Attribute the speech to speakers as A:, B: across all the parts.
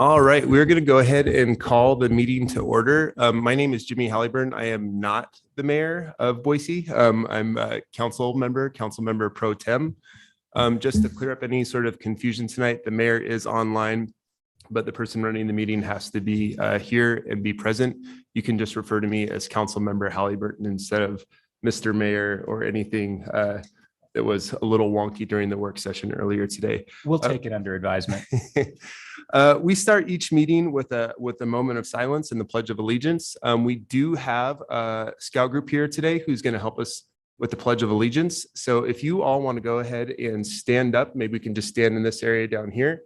A: All right, we're going to go ahead and call the meeting to order. My name is Jimmy Halliburton. I am not the mayor of Boise. I'm a council member pro tem. Just to clear up any sort of confusion tonight, the mayor is online, but the person running the meeting has to be here and be present. You can just refer to me as council member Halliburton instead of Mr. Mayor or anything that was a little wonky during the work session earlier today.
B: We'll take it under advisement.
A: We start each meeting with a moment of silence and the Pledge of Allegiance. We do have a scout group here today who's going to help us with the Pledge of Allegiance. So if you all want to go ahead and stand up, maybe we can just stand in this area down here.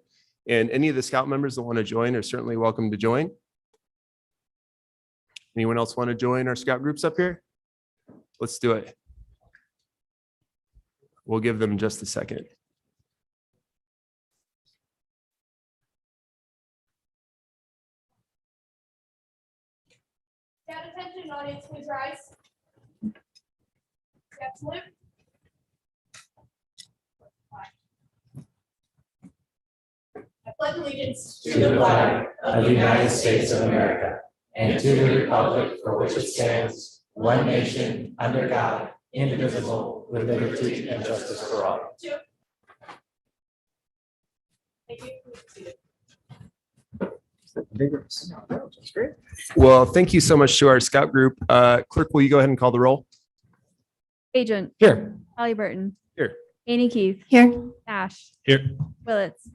A: And any of the scout members that want to join are certainly welcome to join. Anyone else want to join our scout groups up here? Let's do it. We'll give them just a second.
C: Scout attention, audience, please rise. Scout salute. I pledge allegiance
D: to the flag of the United States of America and to the republic for which it stands, one nation, under God, indivisible, with liberty and justice for all.
C: Thank you.
A: Well, thank you so much to our scout group. Clerk, will you go ahead and call the roll?
E: Agent.
B: Here.
E: Halliburton.
A: Here.
E: Annie Keith.
F: Here.
E: Ash.
B: Here.
E: Willits.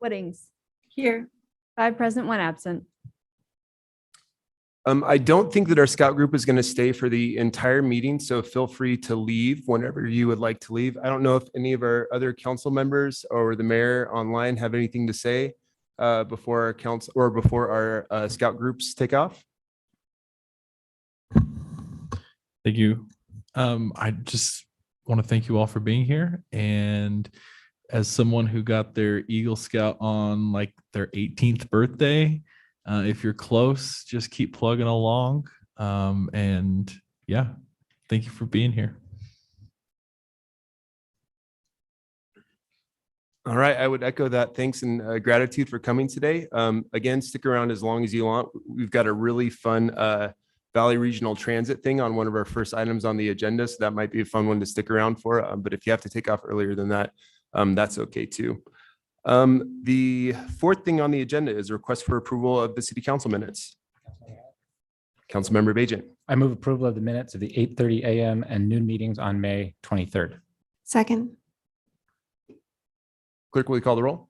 E: Woodings.
F: Here.
E: 5 present, 1 absent.
A: I don't think that our scout group is going to stay for the entire meeting, so feel free to leave whenever you would like to leave. I don't know if any of our other council members or the mayor online have anything to say before our council or before our scout groups take off.
G: Thank you. I just want to thank you all for being here. And as someone who got their Eagle Scout on like their 18th birthday, if you're close, just keep plugging along. And yeah, thank you for being here.
A: All right, I would echo that. Thanks and gratitude for coming today. Again, stick around as long as you want. We've got a really fun Valley Regional Transit thing on one of our first items on the agenda, so that might be a fun one to stick around for. But if you have to take off earlier than that, that's okay too. The fourth thing on the agenda is a request for approval of the city council minutes. Councilmember Bajent.
B: I move approval of the minutes of the 8:30 a.m. and noon meetings on May 23rd.
F: Second.
A: Clerk, will you call the roll?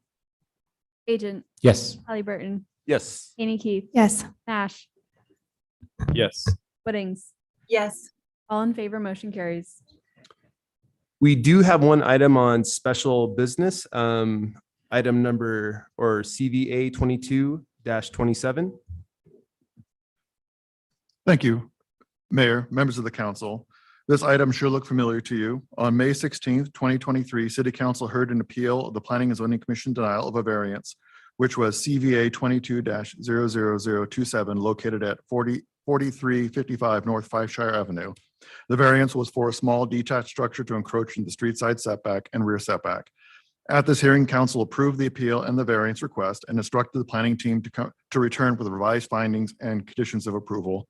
E: Agent.
B: Yes.
E: Halliburton.
A: Yes.
E: Annie Keith.
F: Yes.
E: Ash.
G: Yes.
E: Woodings.
F: Yes.
E: All in favor, motion carries.
A: We do have one item on special business, item number or CVA 22-27.
H: Thank you, Mayor, members of the council. This item should look familiar to you. On May 16th, 2023, City Council heard an appeal of the Planning and Zoning Commission denial of a variance, which was CVA 22-00027 located at 4355 North Five Shire Avenue. The variance was for a small detached structure to encroach into the street side setback and rear setback. At this hearing, council approved the appeal and the variance request and instructed the planning team to return with revised findings and conditions of approval.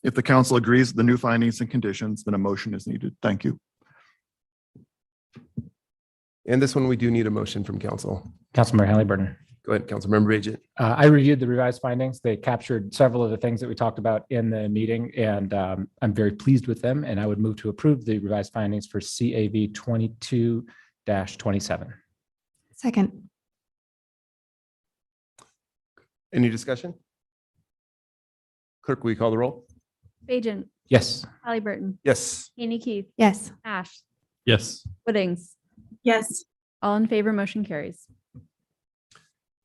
H: If the council agrees with the new findings and conditions, then a motion is needed. Thank you.
A: And this one, we do need a motion from council.
B: Councilmember Halliburton.
A: Go ahead, Councilmember Agent.
B: I reviewed the revised findings. They captured several of the things that we talked about in the meeting, and I'm very pleased with them. And I would move to approve the revised findings for CAV 22-27.
F: Second.
A: Any discussion? Clerk, will you call the roll?
E: Agent.
B: Yes.
E: Halliburton.
A: Yes.
E: Annie Keith.
F: Yes.
E: Ash.
G: Yes.
E: Woodings.
F: Yes.
E: All in favor, motion carries.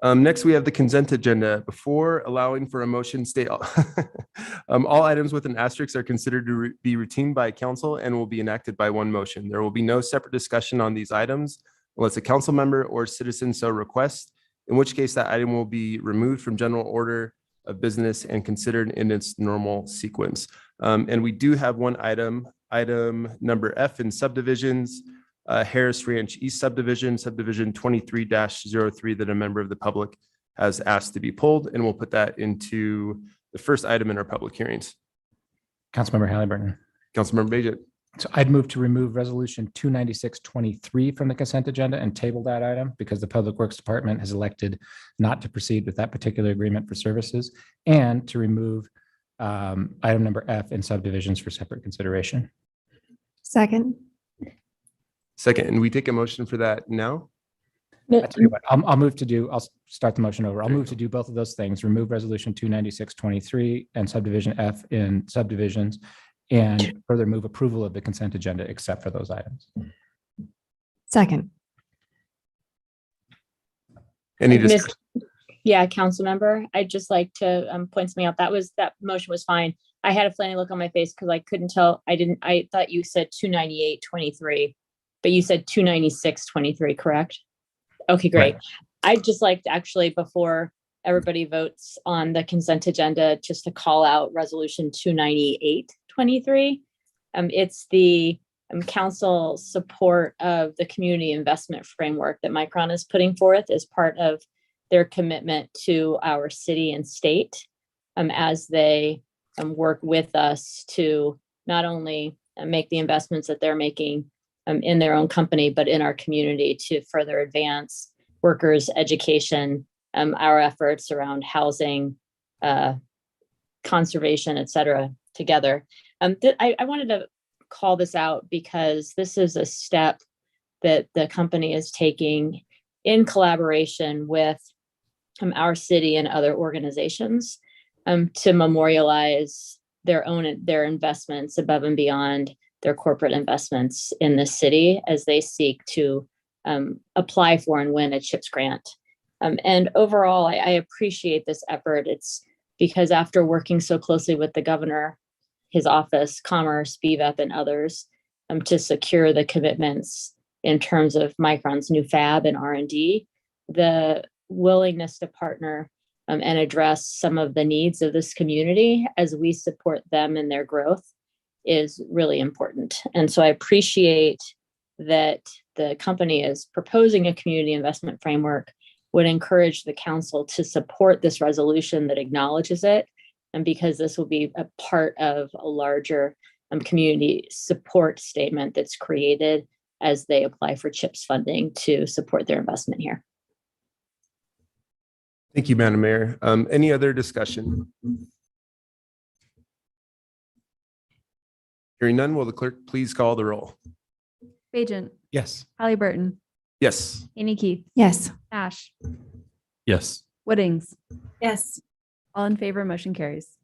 A: Next, we have the consent agenda. Before allowing for a motion, state all items with an asterisk are considered to be routine by council and will be enacted by one motion. There will be no separate discussion on these items unless a council member or citizen so requests, in which case that item will be removed from general order of business and considered in its normal sequence. And we do have one item number F in subdivisions, Harris Ranch East subdivision 23-03 that a member of the public has asked to be pulled, and we'll put that into the first item in our public hearings.
B: Councilmember Halliburton.
A: Councilmember Bajent.
B: So I'd move to remove resolution 29623 from the consent agenda and table that item because the Public Works Department has elected not to proceed with that particular agreement for services, and to remove item number F in subdivisions for separate consideration.
F: Second.
A: Second, and we take a motion for that now?
B: I tell you what, I'll start the motion over. I'll move to do both of those things, remove resolution 29623 and subdivision F in subdivisions, and further move approval of the consent agenda except for those items.
F: Second.
A: Any
I: Miss-
A: discussion?
I: Yeah, council member, I'd just like to point something out. That motion was fine. I had a funny look on my face because I couldn't tell. I thought you said 298.23, but you said 296.23, correct? Okay, great.
B: Right.
I: I'd just like to actually, before everybody votes on the consent agenda, just to call out resolution 298.23. It's the council support of the community investment framework that Micron is putting forth as part of their commitment to our city and state as they work with us to not only make the investments that they're making in their own company, but in our community to further advance workers' education, our efforts around housing, conservation, et cetera, together. I wanted to call this out because this is a step that the company is taking in collaboration with our city and other organizations to memorialize their investments above and beyond their corporate investments in the city as they seek to apply for and win a CHIPS grant. And overall, I appreciate this effort. It's because after working so closely with the governor, his office, Commerce, BVEP, and others to secure the commitments in terms of Micron's new fab and R&D, the willingness to partner and address some of the needs of this community as we support them in their growth is really important. And so I appreciate that the company is proposing a community investment framework, would encourage the council to support this resolution that acknowledges it. And because this will be a part of a larger community support statement that's created as they apply for CHIPS funding to support their investment here.
A: Thank you, Madam Mayor. Any other discussion? Hearing none, will the clerk please call the roll?
E: Bajent,
B: Yes.
E: Halliburton,
A: Yes.
E: Haney Keith,
F: Yes.
E: Ash,
G: Yes.
E: Woodings,
F: Yes.
E: all in favor, motion carries.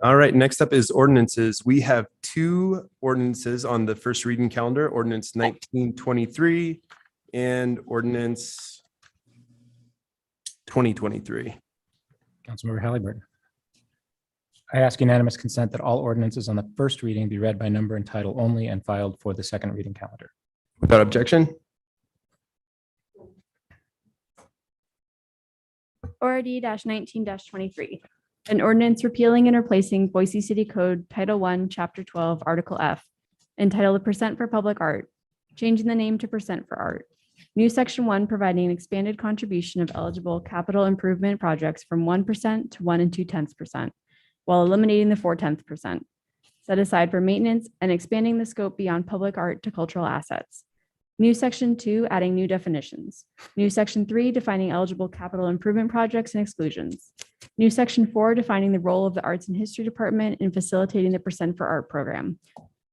A: All right, next up is ordinances. We have two ordinances on the first reading calendar, ordinance 1923 and ordinance 2023.
B: Councilmember Halliburton. I ask unanimous consent that all ordinances on the first reading be read by number and title only and filed for the second reading calendar.
A: Without objection?
E: ORD 19-23, an ordinance repealing and replacing Boise City Code Title I, Chapter 12, Article F, entitled Percent for Public Art, changing the name to Percent for Art. New Section 1 providing an expanded contribution of eligible capital improvement projects from 1% to 1 2/10%, while eliminating the 4/10%, set aside for maintenance and expanding the scope beyond public art to cultural assets. New Section 2 adding new definitions. New Section 3 defining eligible capital improvement projects and exclusions. New Section 4 defining the role of the Arts and History Department in facilitating the Percent for Art program.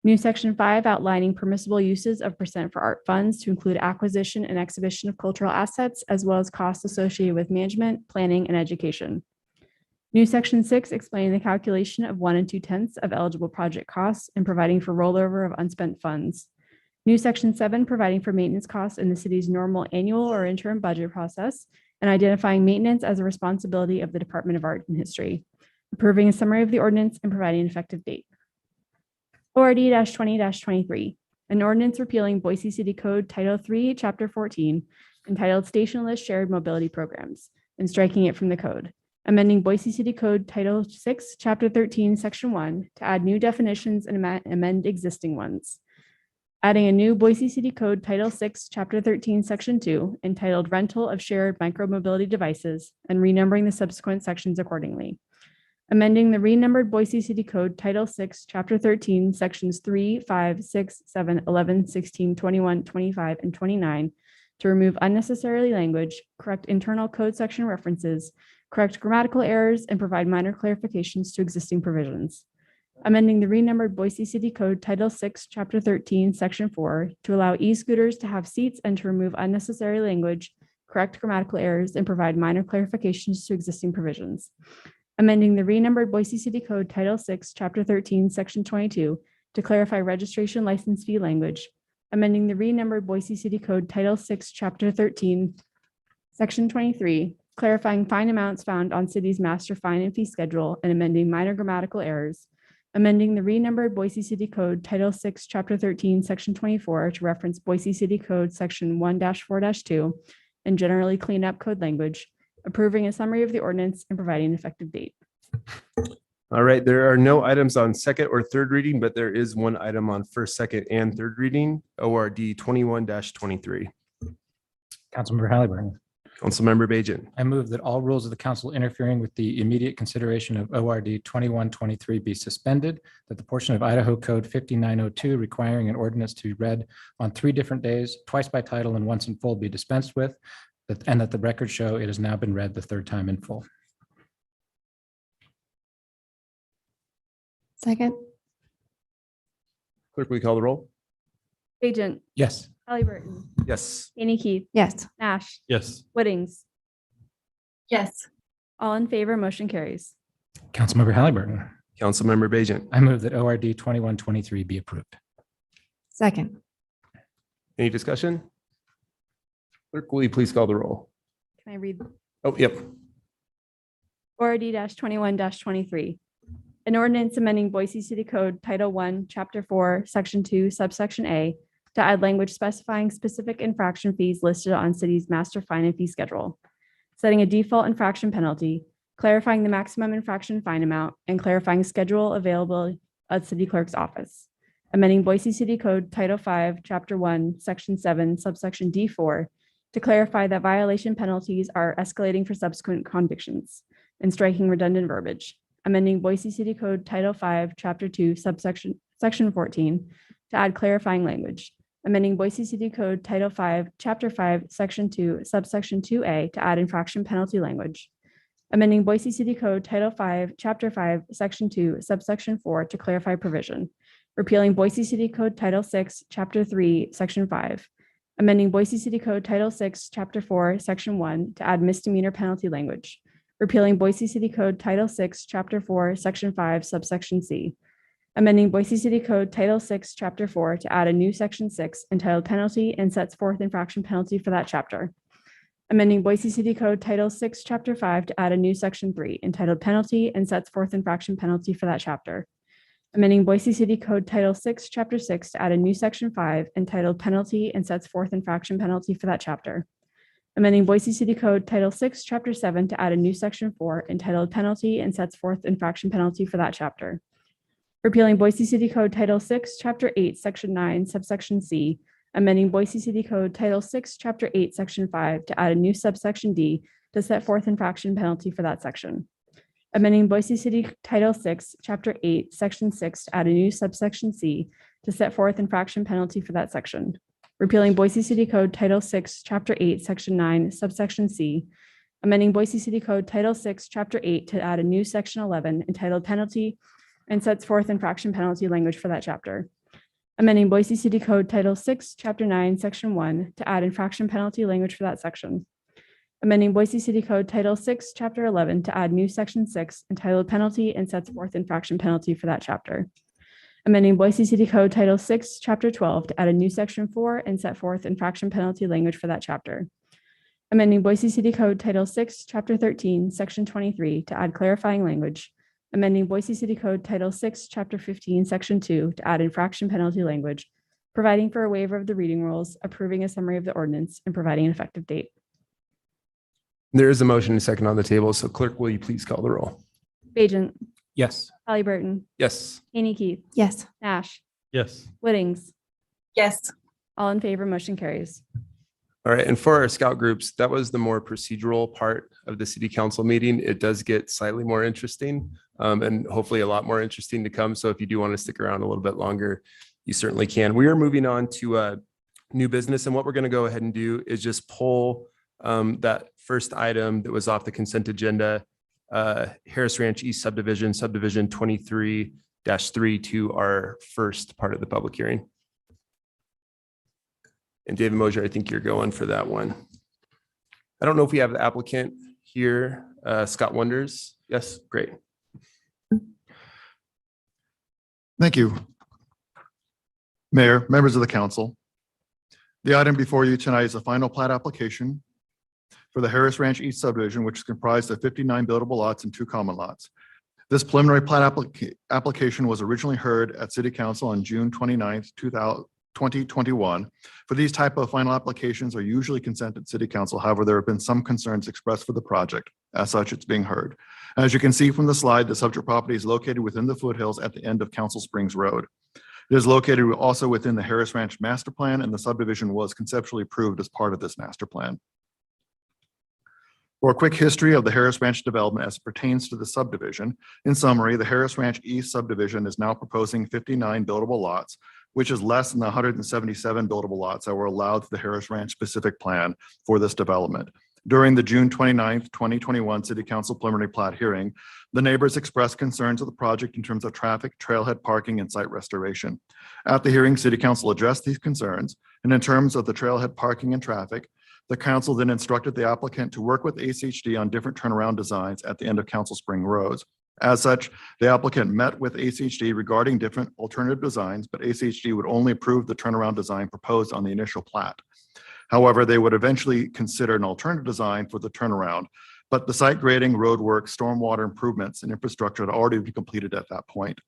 E: New Section 5 outlining permissible uses of Percent for Art funds to include acquisition and exhibition of cultural assets, as well as costs associated with management, planning, and education. New Section 6 explaining the calculation of 1 2/10 of eligible project costs and providing for rollover of unspent funds. New Section 7 providing for maintenance costs in the city's normal annual or interim budget process and identifying maintenance as a responsibility of the Department of Art and History. Approving a summary of the ordinance and providing an effective date. ORD 20-23, an ordinance repealing Boise City Code Title III, Chapter 14, entitled Stationless Shared Mobility Programs, and striking it from the code. Amending Boise City Code Title VI, Chapter 13, Section 1 to add new definitions and amend existing ones. adding a new Boise City Code Title 6, Chapter 13, Section 2, entitled Rental of Shared Micromobility Devices, and renumbering the subsequent sections accordingly. Amending the renumbered Boise City Code Title 6, Chapter 13, Sections 3, 5, 6, 7, 11, 16, 21, 25, and 29 to remove unnecessary language, correct internal code section references, correct grammatical errors, and provide minor clarifications to existing provisions. Amending the renumbered Boise City Code Title 6, Chapter 13, Section 4 to allow e-scooters to have seats and to remove unnecessary language, correct grammatical errors, and provide minor clarifications to existing provisions. Amending the renumbered Boise City Code Title 6, Chapter 13, Section 22 to clarify registration license fee language. Amending the renumbered Boise City Code Title 6, Chapter 13, Section 23, clarifying fine amounts found on city's master fine and fee schedule and amending minor grammatical errors. Amending the renumbered Boise City Code Title 6, Chapter 13, Section 24 to reference Boise City Code Section 1-4-2 and generally clean up code language, approving a summary of the ordinance and providing an effective date.
A: All right, there are no items on second or third reading, but there is one item on first, second, and third reading, ORD 21-23.
B: Councilmember Halliburton.
A: Councilmember Bajan.
B: I move that all rules of the council interfering with the immediate consideration of ORD 2123 be suspended, that the portion of Idaho Code 5902 requiring an ordinance to be read on 3 different days, twice by title and once in full, be dispensed with, and that the record show it has now been read the 3rd time in full.
F: Second.
A: Clerk, will you call the roll?
E: Bajent,
B: Yes.
E: Halliburton,
A: Yes.
E: Haney Keith,
F: Yes.
E: Nash,
G: Yes.
E: Whittings,
F: Yes.
E: all in favor, motion carries.
B: Councilmember Halliburton.
A: Councilmember Bajan.
B: I move that ORD 2123 be approved.
F: Second.
A: Any discussion? Clerk, will you please call the roll?
E: Can I read
A: Oh, yep.
E: ORD 21-23? An ordinance amending Boise City Code Title 1, Chapter 4, Section 2, Subsection A to add language specifying specific infraction fees listed on city's master fine and fee schedule, setting a default infraction penalty, clarifying the maximum infraction fine amount, and clarifying schedule available at city clerk's office. Amending Boise City Code Title 5, Chapter 1, Section 7, Subsection D4 to clarify that violation penalties are escalating for subsequent convictions and striking redundant verbiage. Amending Boise City Code Title 5, Chapter 2, Section 14 to add clarifying language. Amending Boise City Code Title 5, Chapter 5, Section 2, Subsection 2A to add infraction penalty language. Amending Boise City Code Title 5, Chapter 5, Section 2, Subsection 4 to clarify provision. Repealing Boise City Code Title 6, Chapter 3, Section 5. Amending Boise City Code Title 6, Chapter 4, Section 1 to add misdemeanor penalty language. Repealing Boise City Code Title 6, Chapter 4, Section 5, Subsection C. Amending Boise City Code Title 6, Chapter 4 to add a new Section 6 entitled Penalty and sets forth infraction penalty for that chapter. Amending Boise City Code Title 6, Chapter 5 to add a new Section 3 entitled Penalty and sets forth infraction penalty for that chapter. Amending Boise City Code Title 6, Chapter 6 to add a new Section 5 entitled Penalty and sets forth infraction penalty for that chapter. Amending Boise City Code Title 6, Chapter 7 to add a new Section 4 entitled Penalty and sets forth infraction penalty for that chapter. Repealing Boise City Code Title 6, Chapter 8, Section 9, Subsection C. Amending Boise City Code Title 6, Chapter 8, Section 5 to add a new subsection D to set forth infraction penalty for that section. Amending Boise City Title 6, Chapter 8, Section 6 to add a new subsection C to set forth infraction penalty for that section. Repealing Boise City Code Title 6, Chapter 8, Section 9, Subsection C. Amending Boise City Code Title 6, Chapter 8 to add a new Section 11 entitled Penalty and sets forth infraction penalty language for that chapter. Amending Boise City Code Title 6, Chapter 9, Section 1 to add infraction penalty language for that section. Amending Boise City Code Title 6, Chapter 11 to add new Section 6 entitled Penalty and sets forth infraction penalty for that chapter. Amending Boise City Code Title 6, Chapter 12 to add a new Section 4 and set forth infraction penalty language for that chapter. Amending Boise City Code Title 6, Chapter 13, Section 23 to add clarifying language. Amending Boise City Code Title 6, Chapter 15, Section 2 to add infraction penalty language, providing for a waiver of the reading rules, approving a summary of the ordinance, and providing an effective date.
A: There is a motion and second on the table, so clerk, will you please call the roll?
E: Bajent,
B: Yes.
E: Halliburton,
A: Yes.
E: Haney Keith,
F: Yes.
E: Nash,
G: Yes.
E: Whittings,
F: Yes.
E: All in favor, motion carries.
A: All right, and for our scout groups, that was the more procedural part of the city council meeting. It does get slightly more interesting, and hopefully a lot more interesting to come. So if you do want to stick around a little bit longer, you certainly can. We are moving on to new business, and what we're going to go ahead and do is just pull that first item that was off the consent agenda, Harris Ranch East subdivision, subdivision 23-3 to our first part of the public hearing. And David Mosier, I think you're going for that one. I don't know if we have the applicant here, Scott Wonders. Yes, great.
H: Thank you. Mayor, members of the council. The item before you tonight is a final plat application for the Harris Ranch East subdivision, which is comprised of 59 buildable lots and 2 common lots. This preliminary plat application was originally heard at City Council on June 29th, 2021. For these type of final applications are usually consented City Council. However, there have been some concerns expressed for the project. As such, it's being heard. As you can see from the slide, the subject property is located within the foothills at the end of Council Springs Road. It is located also within the Harris Ranch Master Plan, and the subdivision was conceptually approved as part of this master plan. For a quick history of the Harris Ranch development as it pertains to the subdivision, in summary, the Harris Ranch East subdivision is now proposing 59 buildable lots, which is less than the 177 buildable lots that were allowed to the Harris Ranch specific plan for this development. During the June 29th, 2021 City Council preliminary plat hearing, the neighbors expressed concerns of the project in terms of traffic, trailhead parking, and site restoration. At the hearing, City Council addressed these concerns, and in terms of the trailhead parking and traffic, the council then instructed the applicant to work with ACHD on different turnaround designs at the end of Council Spring roads. As such, the applicant met with ACHD regarding different alternative designs, but ACHD would only approve the turnaround design proposed on the initial plat. However, they would eventually consider an alternative design for the turnaround, but the site grading, road work, stormwater improvements, and infrastructure had already been completed at that point.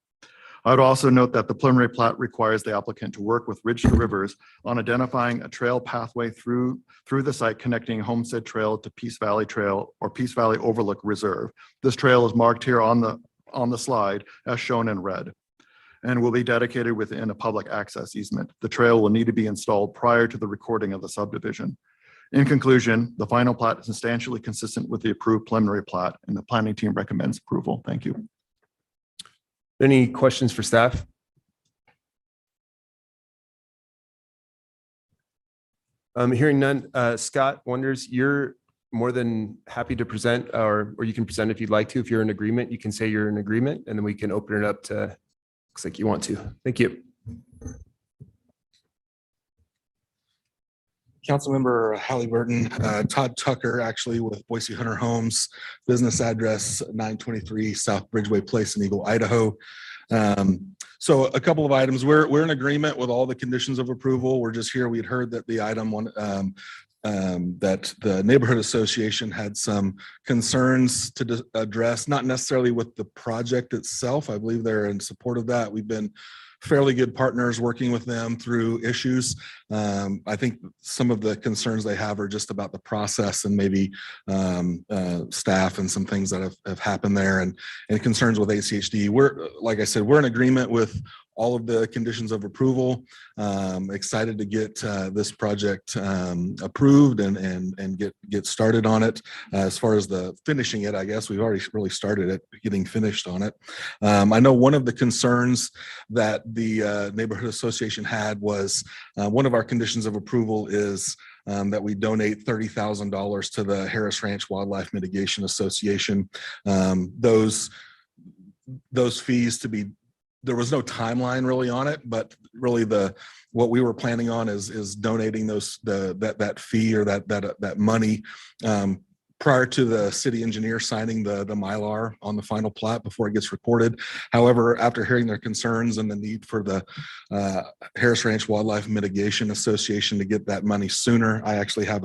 H: I would also note that the preliminary plat requires the applicant to work with Ridge to Rivers on identifying a trail pathway through the site connecting Homestead Trail to Peace Valley Trail or Peace Valley Overlook Reserve. This trail is marked here on the slide as shown in red and will be dedicated within a public access easement. The trail will need to be installed prior to the recording of the subdivision. In conclusion, the final plat is substantially consistent with the approved preliminary plat, and the planning team recommends approval. Thank you.
A: Any questions for staff? Hearing none. Scott Wonders, you're more than happy to present, or you can present if you'd like to. If you're in agreement, you can say you're in agreement, and then we can open it up to, looks like you want to. Thank you.
J: Councilmember Halliburton, Todd Tucker, actually with Boise Hunter Homes, business address 923 South Bridgeway Place in Eagle, Idaho. So a couple of items. We're in agreement with all the conditions of approval. We're just here. We'd heard that the item one that the neighborhood association had some concerns to address, not necessarily with the project itself. I believe they're in support of that. We've been fairly good partners working with them through issues. I think some of the concerns they have are just about the process and maybe staff and some things that have happened there and concerns with ACHD. Like I said, we're in agreement with all of the conditions of approval. Excited to get this project approved and get started on it. As far as the finishing it, I guess we've already really started it, getting finished on it. I know one of the concerns that the neighborhood association had was one of our conditions of approval is that we donate $30,000 to the Harris Ranch Wildlife Mitigation Association. Those fees to be, there was no timeline really on it, but really what we were planning on is donating that fee or that money prior to the city engineer signing the Mylar on the final plat before it gets recorded. However, after hearing their concerns and the need for the Harris Ranch Wildlife Mitigation Association to get that money sooner, I actually have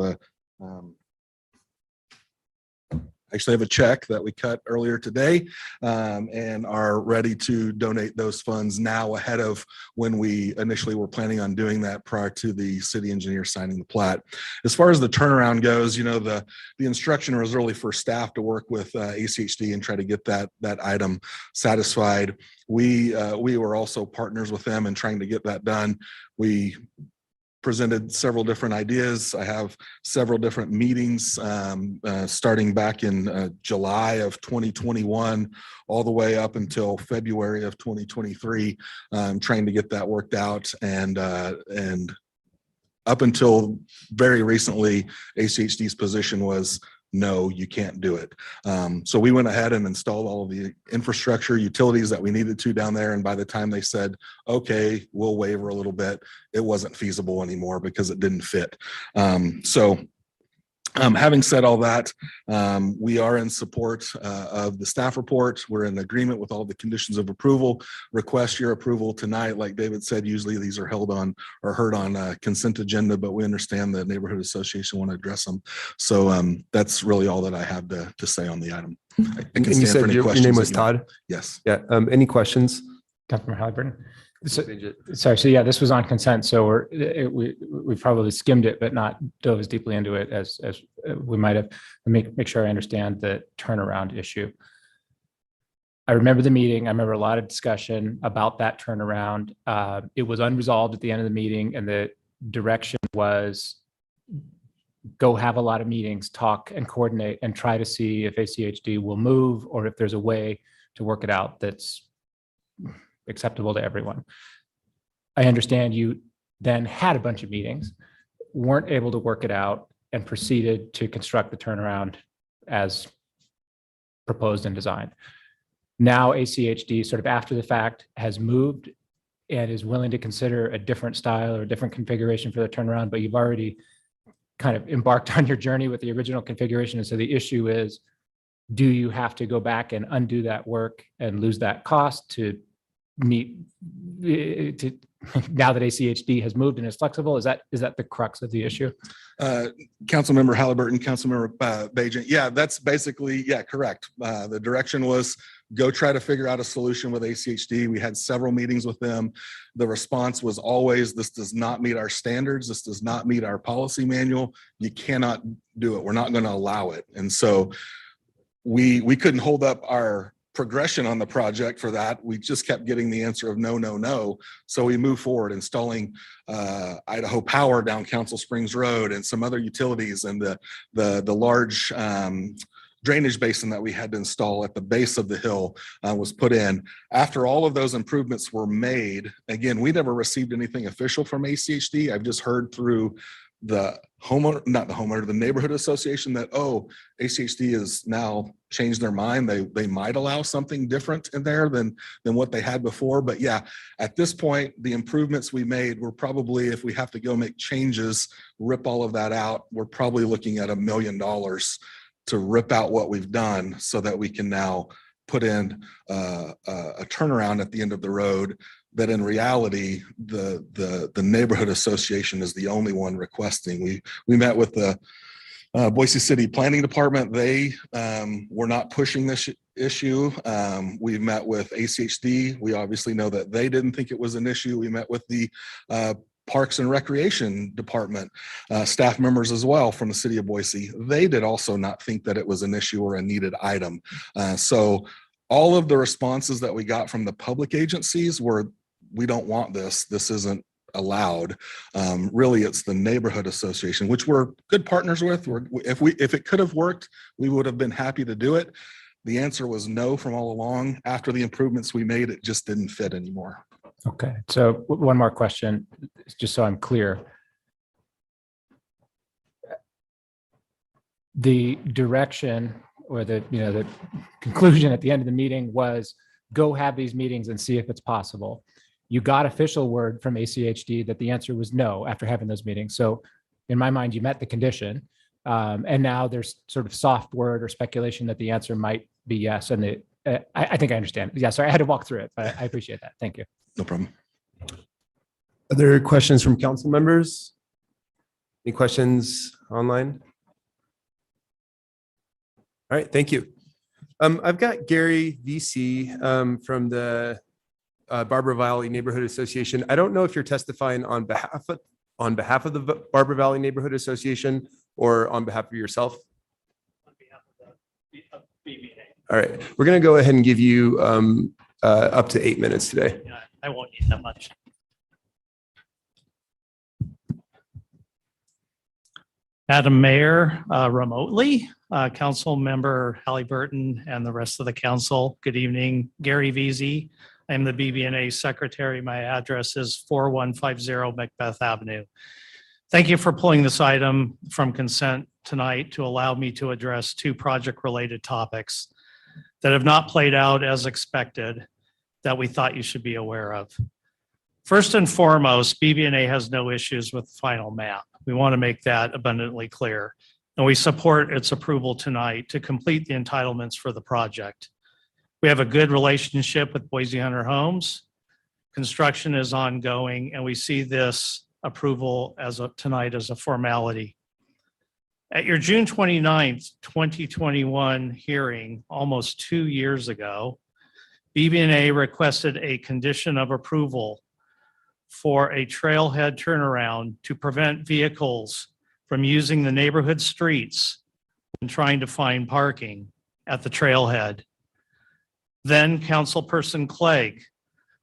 J: actually have a check that we cut earlier today, and are ready to donate those funds now ahead of when we initially were planning on doing that prior to the city engineer signing the plat. As far as the turnaround goes, the instruction was really for staff to work with ACHD and try to get that item satisfied. We were also partners with them in trying to get that done. We presented several different ideas. I have several different meetings starting back in July of 2021 all the way up until February of 2023, trying to get that worked out. And up until very recently, ACHD's position was, no, you can't do it. So we went ahead and installed all of the infrastructure, utilities that we needed to down there. And by the time they said, okay, we'll waiver a little bit, it wasn't feasible anymore because it didn't fit. Having said all that, we are in support of the staff report. We're in agreement with all the conditions of approval. Request your approval tonight. Like David said, usually these are heard on consent agenda, but we understand the neighborhood association want to address them. So that's really all that I have to say on the item. I can
A: And you
J: stand for
A: said
J: any
A: your
J: questions
A: name
J: that
A: was
J: you-
A: Todd?
J: Yes.
A: Yeah. Any questions?
B: Councilmember Halliburton. Sorry, so yeah, this was on consent, so we probably skimmed it, but not dove as deeply into it as we might have. Make sure I understand the turnaround issue. I remember the meeting. I remember a lot of discussion about that turnaround. It was unresolved at the end of the meeting, and the direction was go have a lot of meetings, talk and coordinate, and try to see if ACHD will move or if there's a way to work it out that's acceptable to everyone. I understand you then had a bunch of meetings, weren't able to work it out, and proceeded to construct the turnaround as proposed and designed. Now ACHD, sort of after the fact, has moved and is willing to consider a different style or a different configuration for the turnaround, but you've already kind of embarked on your journey with the original configuration. And so the issue is, do you have to go back and undo that work and lose that cost to meet now that ACHD has moved and is flexible? Is that the crux of the issue?
J: Councilmember Halliburton, Councilmember Bajent. Yeah, that's basically, correct. The direction was go try to figure out a solution with ACHD. We had several meetings with them. The response was always, this does not meet our standards. This does not meet our policy manual. You cannot do it. We're not going to allow it. And so we couldn't hold up our progression on the project for that. We just kept getting the answer of no, no, no. So we moved forward installing Idaho Power down Council Springs Road and some other utilities, and the large drainage basin that we had to install at the base of the hill was put in. After all of those improvements were made, again, we never received anything official from ACHD. I've just heard through the homeowner, not the homeowner, the neighborhood association that, ACHD has now changed their mind. They might allow something different in there than what they had before. But yeah, at this point, the improvements we made, we're probably, if we have to go make changes, rip all of that out, we're probably looking at $1 million to rip out what we've done so that we can now put in a turnaround at the end of the road that in reality, the neighborhood association is the only one requesting. We met with the Boise City Planning Department. They were not pushing this issue. We met with ACHD. We obviously know that they didn't think it was an issue. We met with the Parks and Recreation Department, staff members as well from the city of Boise. They did also not think that it was an issue or a needed item. So all of the responses that we got from the public agencies were, we don't want this. This isn't allowed. Really, it's the neighborhood association, which we're good partners with. If it could have worked, we would have been happy to do it. The answer was no from all along. After the improvements we made, it just didn't fit anymore.
B: Okay, so one more question, just so I'm clear. The direction or the conclusion at the end of the meeting was go have these meetings and see if it's possible. You got official word from ACHD that the answer was no after having those meetings. So in my mind, you met the condition. And now there's sort of soft word or speculation that the answer might be yes. And I think I understand. Yeah, sorry, I had to walk through it, but I appreciate that. Thank you.
J: No problem.
A: Other questions from council members? Any questions online? All right, thank you. I've got Gary VC from the Barbara Valley Neighborhood Association. I don't know if you're testifying on behalf of the Barbara Valley Neighborhood Association or on behalf of yourself.
K: On behalf of the BBA.
A: All right, we're going to go ahead and give you up to 8 minutes today.
K: Yeah, I won't need that much. Madam Mayor, remotely, Council Member Halliburton and the rest of the council, good evening. Gary Veazey. I'm the BBNA Secretary. My address is 4150 Macbeth Avenue. Thank you for pulling this item from consent tonight to allow me to address two project-related topics that have not played out as expected that we thought you should be aware of. First and foremost, BBNA has no issues with the final map. We want to make that abundantly clear, and we support its approval tonight to complete the entitlements for the project. We have a good relationship with Boise Hunter Homes. Construction is ongoing, and we see this approval tonight as a formality. At your June 29th, 2021 hearing, almost 2 years ago, BBNA requested a condition of approval for a trailhead turnaround to prevent vehicles from using the neighborhood streets and trying to find parking at the trailhead. Then Councilperson Clegg,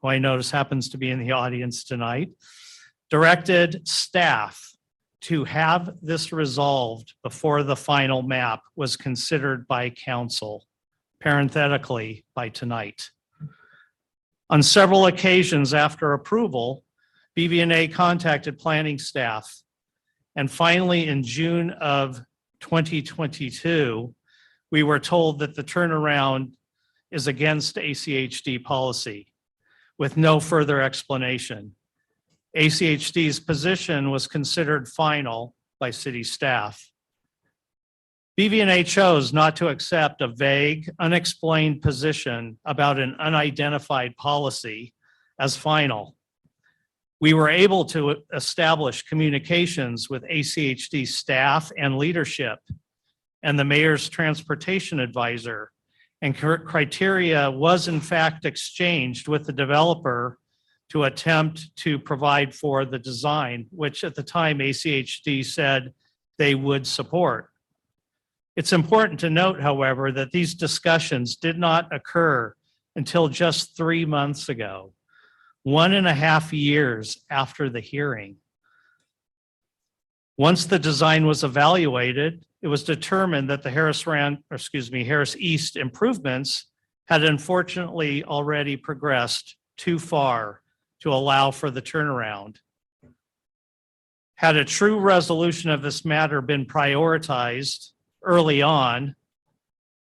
K: who I notice happens to be in the audience tonight, directed staff to have this resolved before the final map was considered by council, parenthetically by tonight. On several occasions after approval, BBNA contacted planning staff, and finally in June of 2022, we were told that the turnaround is against ACHD policy with no further explanation. ACHD's position was considered final by city staff. BVNA chose not to accept a vague, unexplained position about an unidentified policy as final. We were able to establish communications with ACHD staff and leadership and the mayor's transportation advisor, and criteria was in fact exchanged with the developer to attempt to provide for the design, which at the time ACHD said they would support. It's important to note, however, that these discussions did not occur until just 3 months ago, 1.5 years after the hearing. Once the design was evaluated, it was determined that the Harris East improvements had unfortunately already progressed too far to allow for the turnaround. Had a true resolution of this matter been prioritized early on,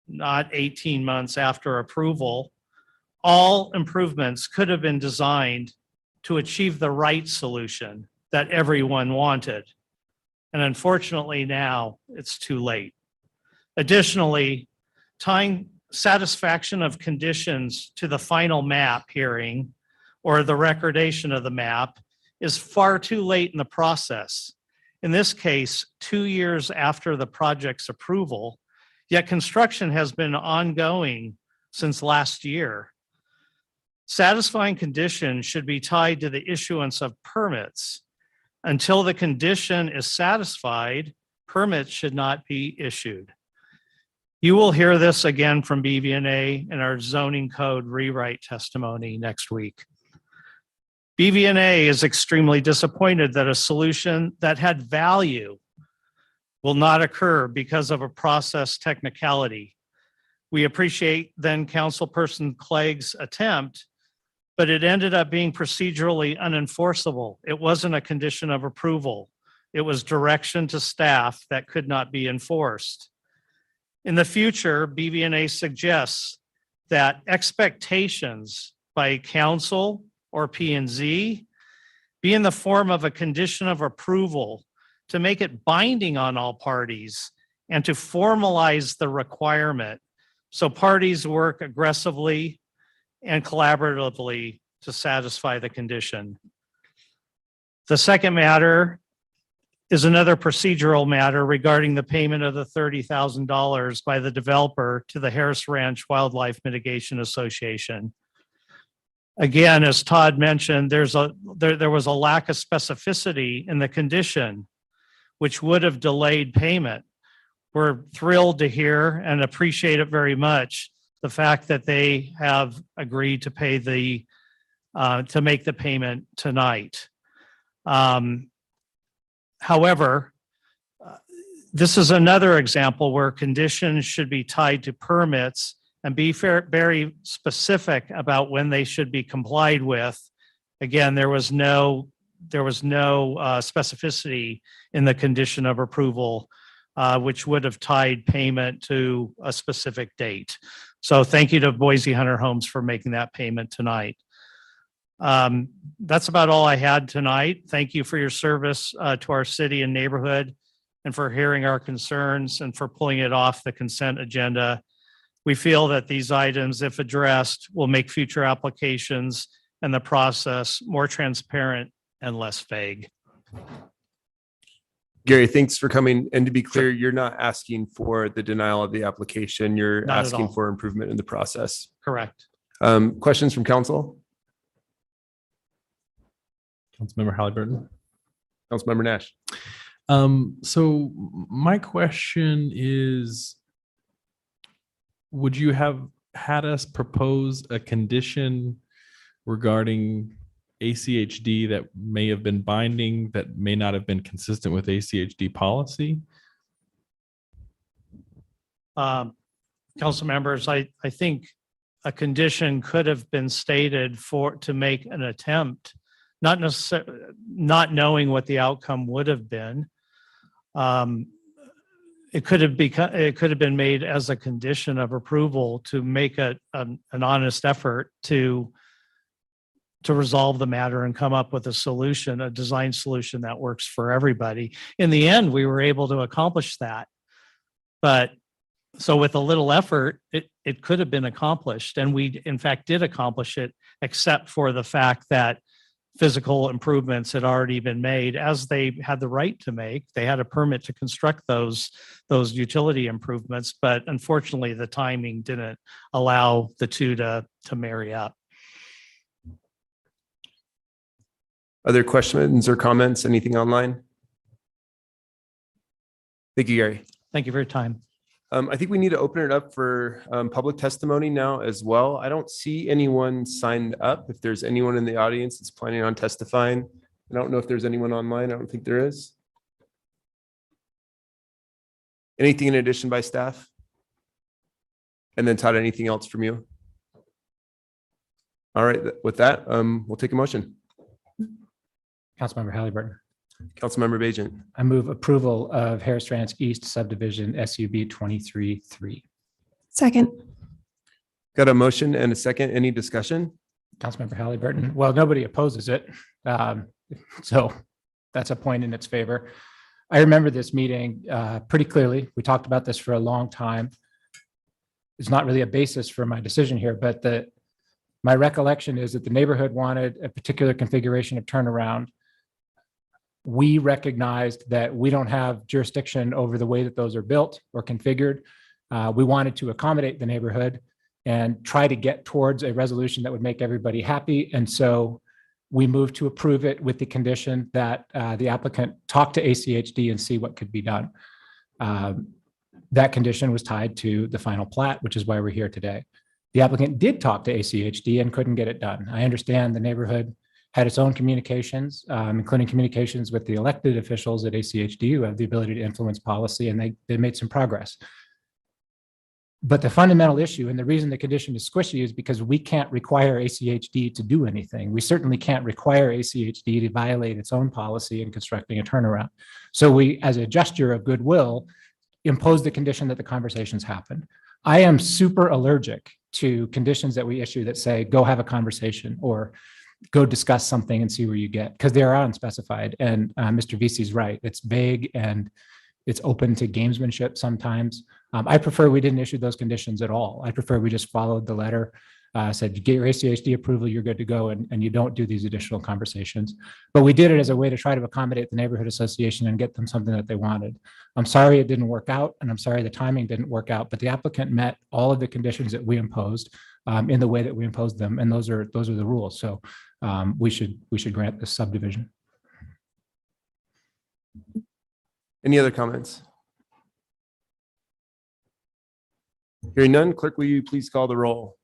K: not 18 months after approval, all improvements could have been designed to achieve the right solution that everyone wanted. And unfortunately now it's too late. Additionally, tying satisfaction of conditions to the final map hearing or the recordation of the map is far too late in the process. In this case, 2 years after the project's approval, yet construction has been ongoing since last year. Satisfying conditions should be tied to the issuance of permits. Until the condition is satisfied, permits should not be issued. You will hear this again from BVNA in our zoning code rewrite testimony next week. BVNA is extremely disappointed that a solution that had value will not occur because of a process technicality. We appreciate then Councilperson Clegg's attempt, but it ended up being procedurally unenforceable. It wasn't a condition of approval. It was direction to staff that could not be enforced. In the future, BVNA suggests that expectations by council or P&Z be in the form of a condition of approval to make it binding on all parties and to formalize the requirement so parties work aggressively and collaboratively to satisfy the condition. The second matter is another procedural matter regarding the payment of the $30,000 by the developer to the Harris Ranch Wildlife Mitigation Association. Again, as Todd mentioned, there was a lack of specificity in the condition, which would have delayed payment. We're thrilled to hear and appreciate it very much, the fact that they have agreed to pay to make the payment tonight. However, this is another example where conditions should be tied to permits and be very specific about when they should be complied with. Again, there was no specificity in the condition of approval, which would have tied payment to a specific date. So thank you to Boise Hunter Homes for making that payment tonight. That's about all I had tonight. Thank you for your service to our city and neighborhood, and for hearing our concerns and for pulling it off the consent agenda. We feel that these items, if addressed, will make future applications and the process more transparent and less vague.
A: Gary, thanks for coming. And to be clear, you're not asking for the denial of the application. You're
K: Not at
A: asking
K: all.
A: for improvement in the process.
K: Correct.
A: Questions from council?
G: Councilmember Halliburton.
A: Councilmember Nash.
G: So my question is, would you have had us propose a condition regarding ACHD that may have been binding, that may not have been consistent with ACHD policy?
K: Council members, I think a condition could have been stated to make an attempt, not necessarily not knowing what the outcome would have been. It could have been made as a condition of approval to make an honest effort to resolve the matter and come up with a solution, a design solution that works for everybody. In the end, we were able to accomplish that. But so with a little effort, it could have been accomplished. And we, in fact, did accomplish it, except for the fact that physical improvements had already been made, as they had the right to make. They had a permit to construct those utility improvements, but unfortunately the timing didn't allow the two to marry up.
A: Other questions or comments? Anything online? Thank you, Gary.
K: Thank you for your time.
A: I think we need to open it up for public testimony now as well. I don't see anyone signed up. If there's anyone in the audience that's planning on testifying, I don't know if there's anyone online. I don't think there is. Anything in addition by staff? And then Todd, anything else from you? All right, with that, we'll take a motion.
B: Councilmember Halliburton.
A: Councilmember Bajent.
B: I move approval of Harris Ranch East subdivision SUB 23-3.
F: Second.
A: Got a motion and a second. Any discussion?
B: Councilmember Halliburton. Well, nobody opposes it. So that's a point in its favor. I remember this meeting pretty clearly. We talked about this for a long time. It's not really a basis for my decision here, but my recollection is that the neighborhood wanted a particular configuration of turnaround. We recognized that we don't have jurisdiction over the way that those are built or configured. We wanted to accommodate the neighborhood and try to get towards a resolution that would make everybody happy. And so we moved to approve it with the condition that the applicant talk to ACHD and see what could be done. That condition was tied to the final plat, which is why we're here today. The applicant did talk to ACHD and couldn't get it done. I understand the neighborhood had its own communications, including communications with the elected officials at ACHD who have the ability to influence policy, and they made some progress. But the fundamental issue, and the reason the condition is squishy, is because we can't require ACHD to do anything. We certainly can't require ACHD to violate its own policy in constructing a turnaround. So we, as a gesture of goodwill, impose the condition that the conversations happen. I am super allergic to conditions that we issue that say, go have a conversation or go discuss something and see where you get, because they are unspecified. And Mr. Vesey's right. It's vague and it's open to gamesmanship sometimes. I prefer we didn't issue those conditions at all. I prefer we just followed the letter. said, you get your ACHD approval, you're good to go, and you don't do these additional conversations. But we did it as a way to try to accommodate the neighborhood association and get them something that they wanted. I'm sorry it didn't work out, and I'm sorry the timing didn't work out, but the applicant met all of the conditions that we imposed in the way that we imposed them, and those are the rules. So we should grant this subdivision.
A: Any other comments? Hearing none, clerk, will you please call the roll?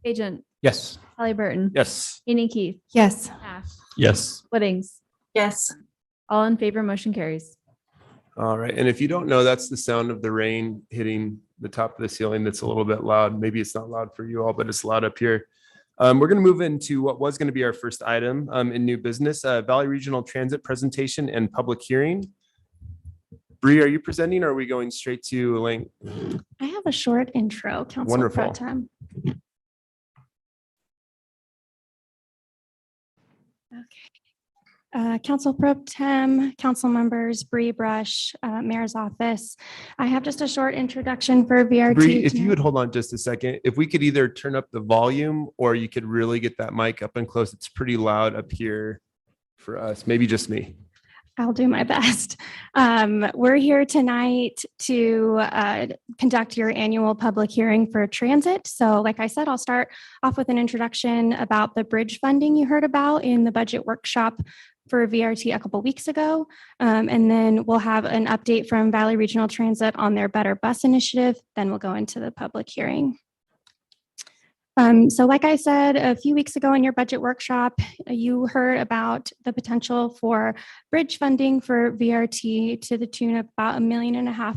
E: Agent,
B: Yes.
E: Halliburton.
A: Yes.
E: Haney Keith,
F: Yes.
E: Ash,
G: Yes.
E: Whittings,
F: Yes.
E: all in favor, motion carries.
A: All right. And if you don't know, that's the sound of the rain hitting the top of the ceiling. That's a little bit loud. Maybe it's not loud for you all, but it's loud up here. We're going to move into what was going to be our first item in new business, Valley Regional Transit presentation and public hearing. Bree, are you presenting or are we going straight to Elaine?
L: I have a short intro, Council
A: Wonderful.
L: Pro Tem. Okay. Council Pro Tem, council members, Bree Brush, Mayor's Office. I have just a short introduction for VRT.
A: Bree, if you
L: tonight.
A: would hold on just a second, if we could either turn up the volume or you could really get that mic up and close. It's pretty loud up here for us, maybe just me.
L: I'll do my best. We're here tonight to conduct your annual public hearing for transit. So like I said, I'll start off with an introduction about the bridge funding you heard about in the budget workshop for VRT a couple weeks ago. And then we'll have an update from Valley Regional Transit on their Better Bus initiative. Then we'll go into the public hearing. So like I said, a few weeks ago in your budget workshop, you heard about the potential for bridge funding for VRT to the tune of about $1.5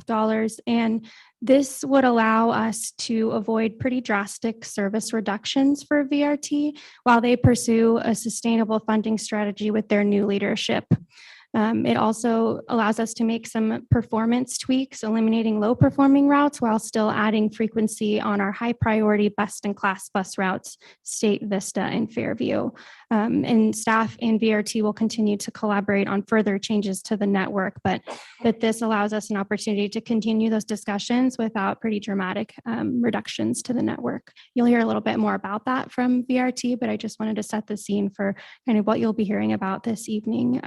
L: million. And this would allow us to avoid pretty drastic service reductions for VRT while they pursue a sustainable funding strategy with their new leadership. It also allows us to make some performance tweaks, eliminating low performing routes while still adding frequency on our high priority best in class bus routes, State, Vista, and Fairview. And staff and VRT will continue to collaborate on further changes to the network, but this allows us an opportunity to continue those discussions without pretty dramatic reductions to the network. You'll hear a little bit more about that from VRT, but I just wanted to set the scene for kind of what you'll be hearing about this evening.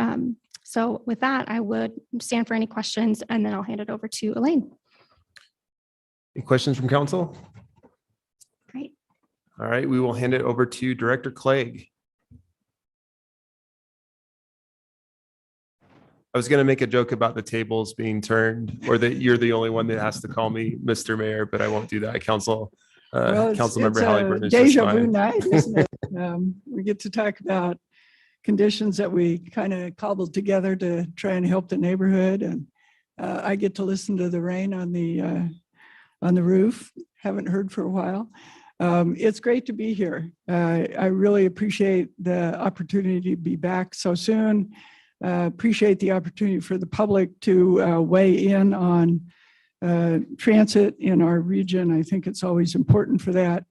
L: So with that, I would stand for any questions and then I'll hand it over to Elaine.
A: Any questions from council?
L: Great.
A: All right, we will hand it over to Director Clegg. I was going to make a joke about the tables being turned or that you're the only one that has to call me Mr. Mayor, but I won't do that. Council Member Halliburton is just
M: Deja vu
A: fine.
M: night, isn't it? We get to talk about conditions that we kind of cobbled together to try and help the neighborhood. And I get to listen to the rain on the roof. Haven't heard for a while. It's great to be here. I really appreciate the opportunity to be back so soon. Appreciate the opportunity for the public to weigh in on transit in our region. I think it's always important for that.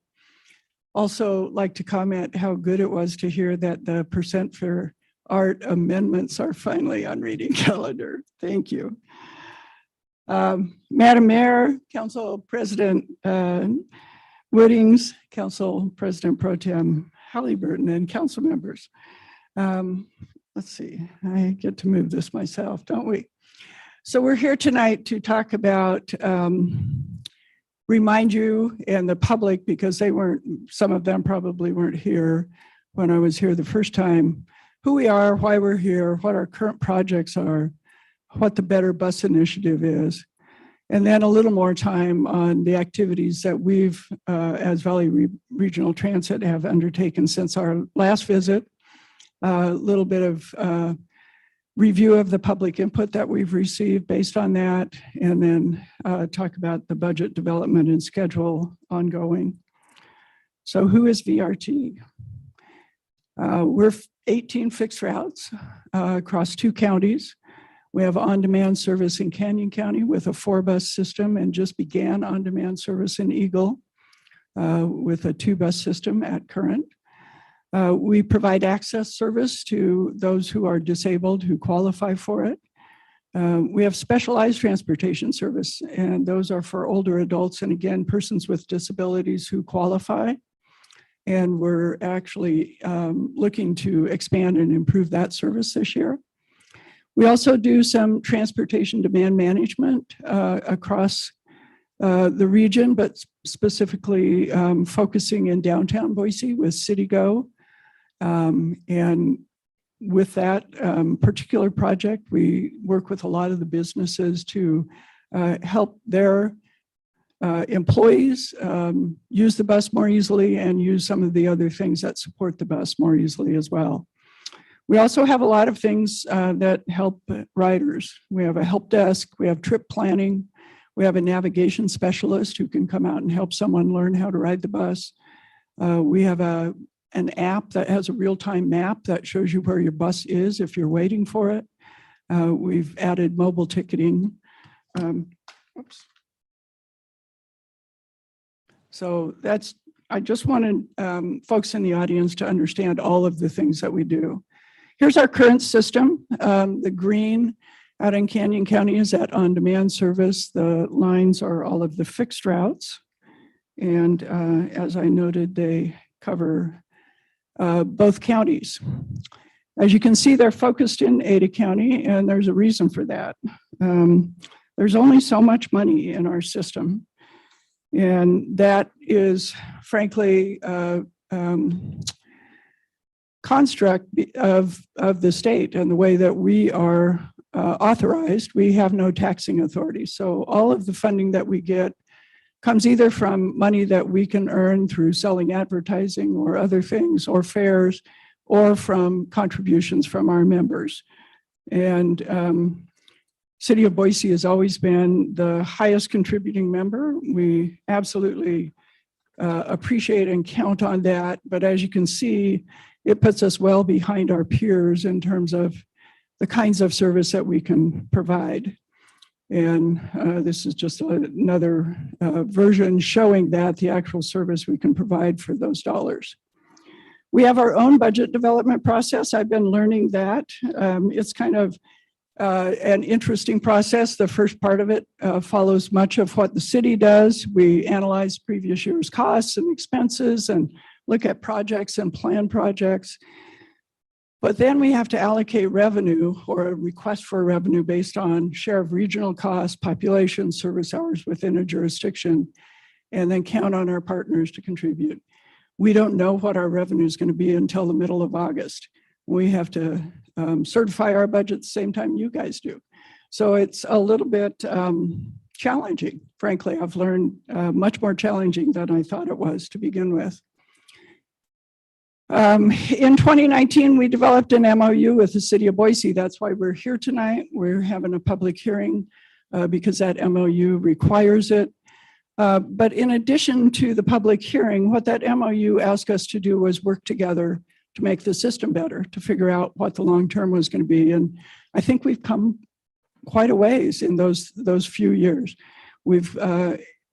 M: Also like to comment how good it was to hear that the percent for art amendments are finally on reading calendar. Thank you. Madam Mayor, Council President Whittings, Council President Pro Tem Halliburton, and council members. Let's see, I get to move this myself, don't we? So we're here tonight to talk about remind you and the public, because some of them probably weren't here when I was here the first time, who we are, why we're here, what our current projects are, what the Better Bus initiative is, and then a little more time on the activities that we've, as Valley Regional Transit, have undertaken since our last visit, a little bit of review of the public input that we've received based on that, and then talk about the budget development and schedule ongoing. So who is VRT? We're 18 fixed routes across 2 counties. We have on-demand service in Canyon County with a 4-bus system and just began on-demand service in Eagle with a 2-bus system at current. We provide access service to those who are disabled who qualify for it. We have specialized transportation service, and those are for older adults and again, persons with disabilities who qualify. And we're actually looking to expand and improve that service this year. We also do some transportation demand management across the region, but specifically focusing in downtown Boise with CityGo. And with that particular project, we work with a lot of the businesses to help their employees use the bus more easily and use some of the other things that support the bus more easily as well. We also have a lot of things that help riders. We have a help desk, we have trip planning, we have a navigation specialist who can come out and help someone learn how to ride the bus. We have an app that has a real-time map that shows you where your bus is if you're waiting for it. We've added mobile ticketing. Oops. So I just wanted folks in the audience to understand all of the things that we do. Here's our current system. The green out in Canyon County is that on-demand service. The lines are all of the fixed routes. And as I noted, they cover both counties. As you can see, they're focused in Ada County, and there's a reason for that. There's only so much money in our system. And that is, frankly, construct of the state and the way that we are authorized. We have no taxing authority. So all of the funding that we get comes either from money that we can earn through selling advertising or other things or fares, or from contributions from our members. And City of Boise has always been the highest contributing member. We absolutely appreciate and count on that. But as you can see, it puts us well behind our peers in terms of the kinds of service that we can provide. And this is just another version showing that the actual service we can provide for those dollars. We have our own budget development process. I've been learning that. It's kind of an interesting process. The first part of it follows much of what the city does. We analyze previous year's costs and expenses and look at projects and plan projects. But then we have to allocate revenue or a request for revenue based on share of regional costs, population, service hours within a jurisdiction, and then count on our partners to contribute. We don't know what our revenue is going to be until the middle of August. We have to certify our budget the same time you guys do. So it's a little bit challenging, frankly. I've learned much more challenging than I thought it was to begin with. In 2019, we developed an MOU with the City of Boise. That's why we're here tonight. We're having a public hearing because that MOU requires it. But in addition to the public hearing, what that MOU asked us to do was work together to make the system better, to figure out what the long term was going to be. And I think we've come quite a ways in those few years. We've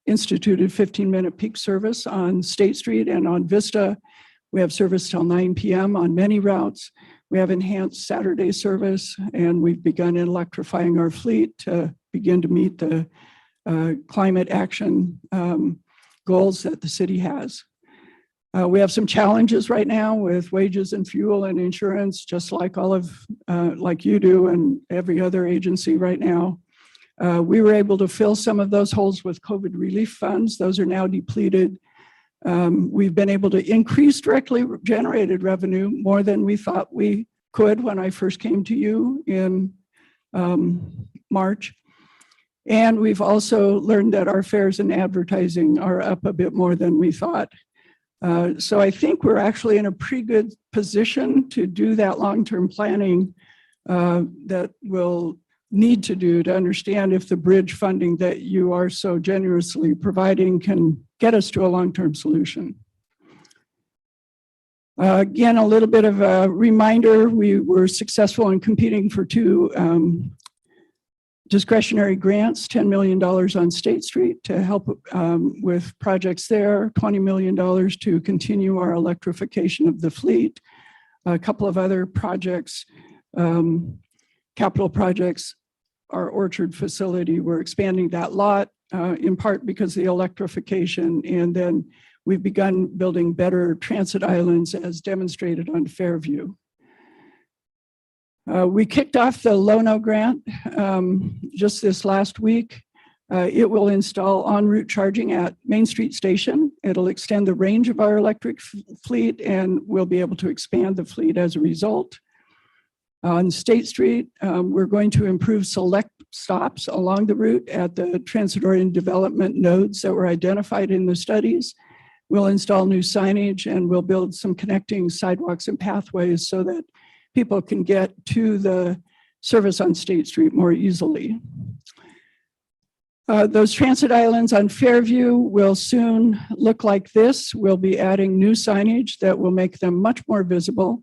M: instituted 15-minute peak service on State Street and on Vista. We have service till 9 p.m. on many routes. We have enhanced Saturday service, and we've begun electrifying our fleet to begin to meet the climate action goals that the city has. We have some challenges right now with wages and fuel and insurance, just like like you do and every other agency right now. We were able to fill some of those holes with COVID relief funds. Those are now depleted. We've been able to increase directly generated revenue more than we thought we could when I first came to you in March. And we've also learned that our fares and advertising are up a bit more than we thought. So I think we're actually in a pretty good position to do that long-term planning that we'll need to do to understand if the bridge funding that you are so generously providing can get us to a long-term solution. Again, a little bit of a reminder, we were successful in competing for 2 discretionary grants, $10 million on State Street to help with projects there, $20 million to continue our electrification of the fleet, a couple of other projects, capital projects, our Orchard facility, we're expanding that lot in part because of the electrification, and then we've begun building better transit islands as demonstrated on Fairview. We kicked off the Lono grant just this last week. It will install en route charging at Main Street Station. It'll extend the range of our electric fleet, and we'll be able to expand the fleet as a result. On State Street, we're going to improve select stops along the route at the transit-oriented development nodes that were identified in the studies. We'll install new signage, and we'll build some connecting sidewalks and pathways so that people can get to the service on State Street more easily. Those transit islands on Fairview will soon look like this. We'll be adding new signage that will make them much more visible.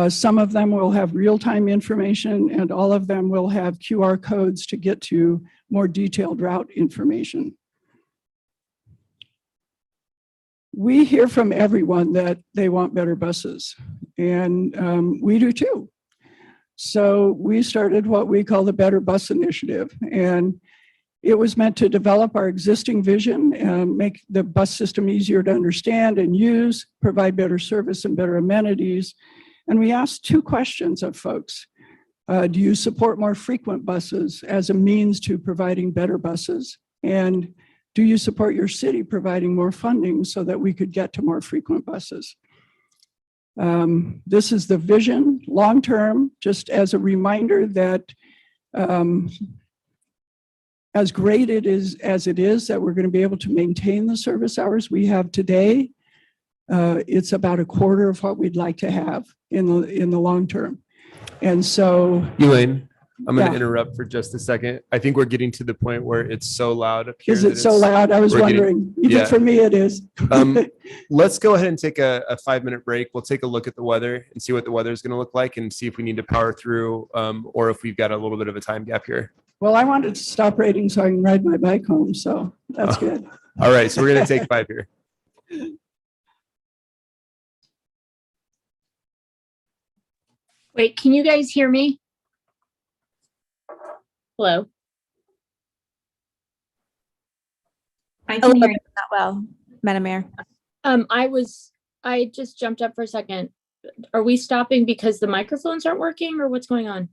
M: Some of them will have real-time information, and all of them will have QR codes to get to more detailed route information. We hear from everyone that they want better buses, and we do too. So we started what we call the Better Bus Initiative, and it was meant to develop our existing vision and make the bus system easier to understand and use, provide better service and better amenities. And we asked two questions of folks. Do you support more frequent buses as a means to providing better buses? And do you support your city providing more funding so that we could get to more frequent buses? This is the vision long-term, just as a reminder that as great as it is that we're going to be able to maintain the service hours we have today, it's about a quarter of what we'd like to have in the long term. And so,
A: Elaine, I'm going to
M: Yeah.
A: interrupt for just a second. I think we're getting to the point where it's so loud up here.
M: is
A: that
M: it so
A: it's-
M: loud? I was
A: we're getting-
M: wondering. Even
A: yeah.
M: for me, it is.
A: Let's go ahead and take a 5-minute break. We'll take a look at the weather and see what the weather is going to look like and see if we need to power through or if we've got a little bit of a time gap here.
M: Well, I wanted to stop rating so I can ride my bike home, so that's
A: Oh.
M: good.
A: All right, so we're going to take 5 here.
I: Wait, can you guys hear me? Hello?
F: I can hear you not well, Madam Mayor.
I: I just jumped up for a second. Are we stopping because the microphones aren't working or what's going on?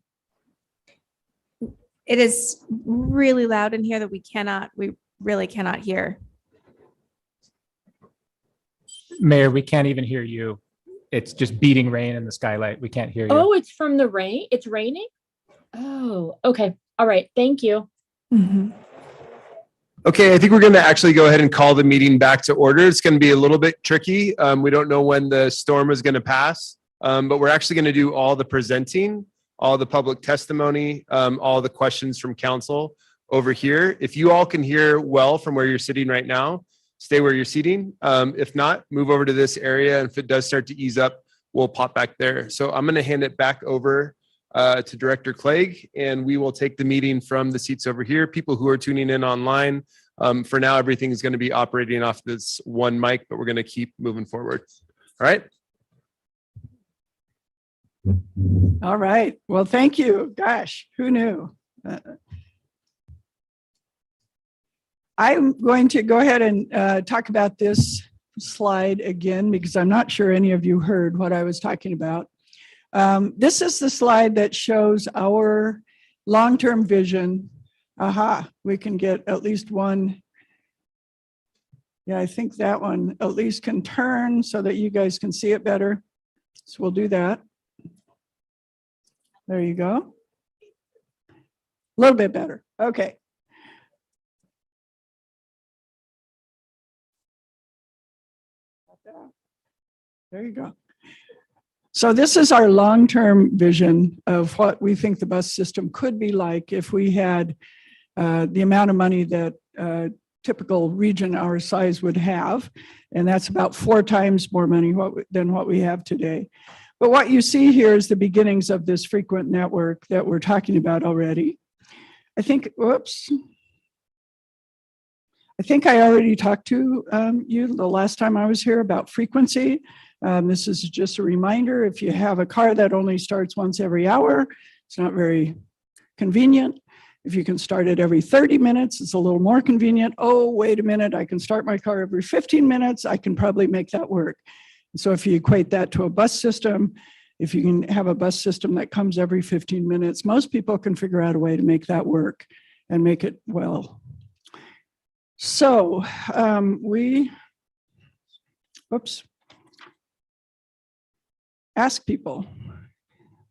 F: It is really loud in here that we really cannot hear.
B: Mayor, we can't even hear you. It's just beating rain in the skylight. We can't hear you.
I: Oh, it's from the rain? It's raining? Oh, okay. All right. Thank you.
F: Mhm.
A: Okay, I think we're going to actually go ahead and call the meeting back to order. It's going to be a little bit tricky. We don't know when the storm is going to pass, but we're actually going to do all the presenting, all the public testimony, all the questions from council over here. If you all can hear well from where you're sitting right now, stay where you're seating. If not, move over to this area. And if it does start to ease up, we'll pop back there. So I'm going to hand it back over to Director Clegg, and we will take the meeting from the seats over here. People who are tuning in online, for now, everything is going to be operating off this one mic, but we're going to keep moving forward. All right.
M: All right. Well, thank you. Gosh, who knew? I'm going to go ahead and talk about this slide again because I'm not sure any of you heard what I was talking about. This is the slide that shows our long-term vision. Aha, we can get at least one. Yeah, I think that one at least can turn so that you guys can see it better. So we'll do that. There you go. A little bit better. Okay. There you go. So this is our long-term vision of what we think the bus system could be like if we had the amount of money that a typical region our size would have. And that's about 4 times more money than what we have today. But what you see here is the beginnings of this frequent network that we're talking about already. I think, whoops. I think I already talked to you the last time I was here about frequency. This is just a reminder, if you have a car that only starts once every hour, it's not very convenient. If you can start it every 30 minutes, it's a little more convenient. Oh, wait a minute, I can start my car every 15 minutes. I can probably make that work. So if you equate that to a bus system, if you can have a bus system that comes every 15 minutes, most people can figure out a way to make that work and make it well. So we ask people,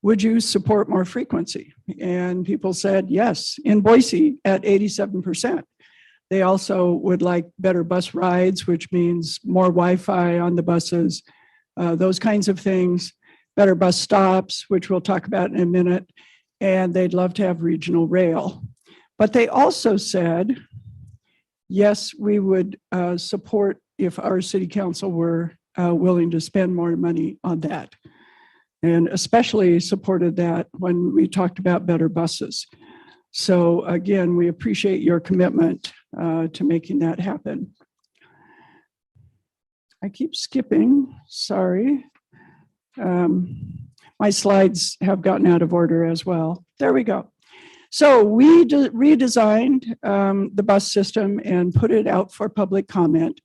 M: would you support more frequency? And people said yes, in Boise at 87%. They also would like better bus rides, which means more Wi-Fi on the buses, those kinds of things, better bus stops, which we'll talk about in a minute, and they'd love to have regional rail. But they also said, yes, we would support if our city council were willing to spend more money on that. And especially supported that when we talked about better buses. So again, we appreciate your commitment to making that happen. I keep skipping, sorry. My slides have gotten out of order as well. There we go. So we redesigned the bus system and put it out for public comment.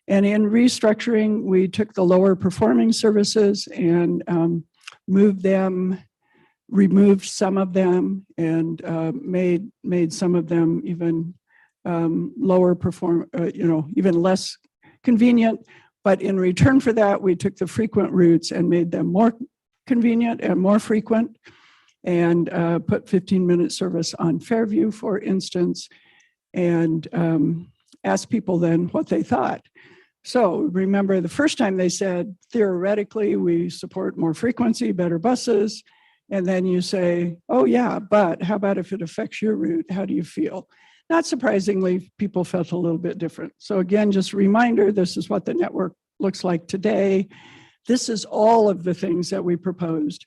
M: And in restructuring, we took the lower performing services and moved them, removed some of them, and made some of them even even less convenient. But in return for that, we took the frequent routes and made them more convenient and more frequent, and put 15-minute service on Fairview, for instance, and asked people then what they thought. So remember, the first time they said, theoretically, we support more frequency, better buses. And then you say, oh yeah, but how about if it affects your route? How do you feel? Not surprisingly, people felt a little bit different. So again, just a reminder, this is what the network looks like today. This is all of the things that we proposed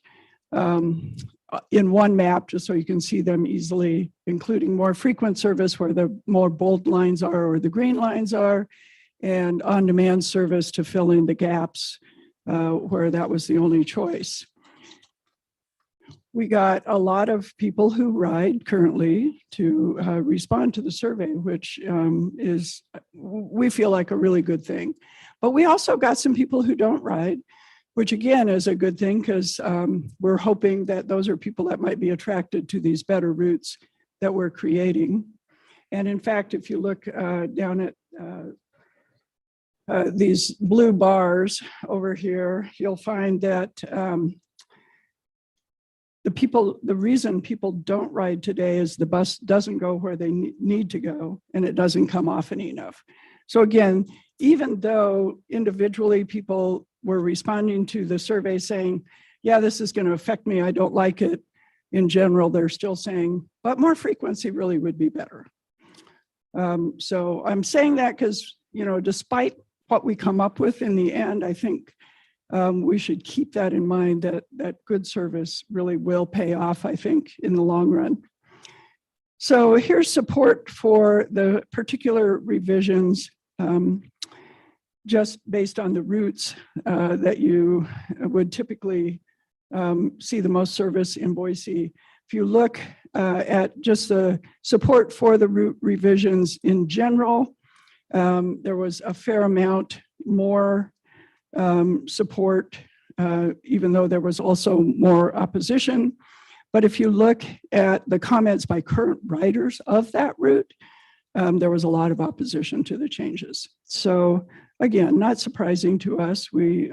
M: in one map, just so you can see them easily, including more frequent service where the more bold lines are or the green lines are, and on-demand service to fill in the gaps where that was the only choice. We got a lot of people who ride currently to respond to the survey, which is, we feel like a really good thing. But we also got some people who don't ride, which again is a good thing, because we're hoping that those are people that might be attracted to these better routes that we're creating. And in fact, if you look down at these blue bars over here, you'll find that the reason people don't ride today is the bus doesn't go where they need to go, and it doesn't come often enough. So again, even though individually people were responding to the survey saying, yeah, this is going to affect me, I don't like it, in general, they're still saying, but more frequency really would be better. So I'm saying that because, despite what we come up with in the end, I think we should keep that in mind, that good service really will pay off, I think, in the long run. So here's support for the particular revisions, just based on the routes that you would typically see the most service in Boise. If you look at just the support for the route revisions in general, there was a fair amount more support, even though there was also more opposition. But if you look at the comments by current riders of that route, there was a lot of opposition to the changes. So again, not surprising to us. We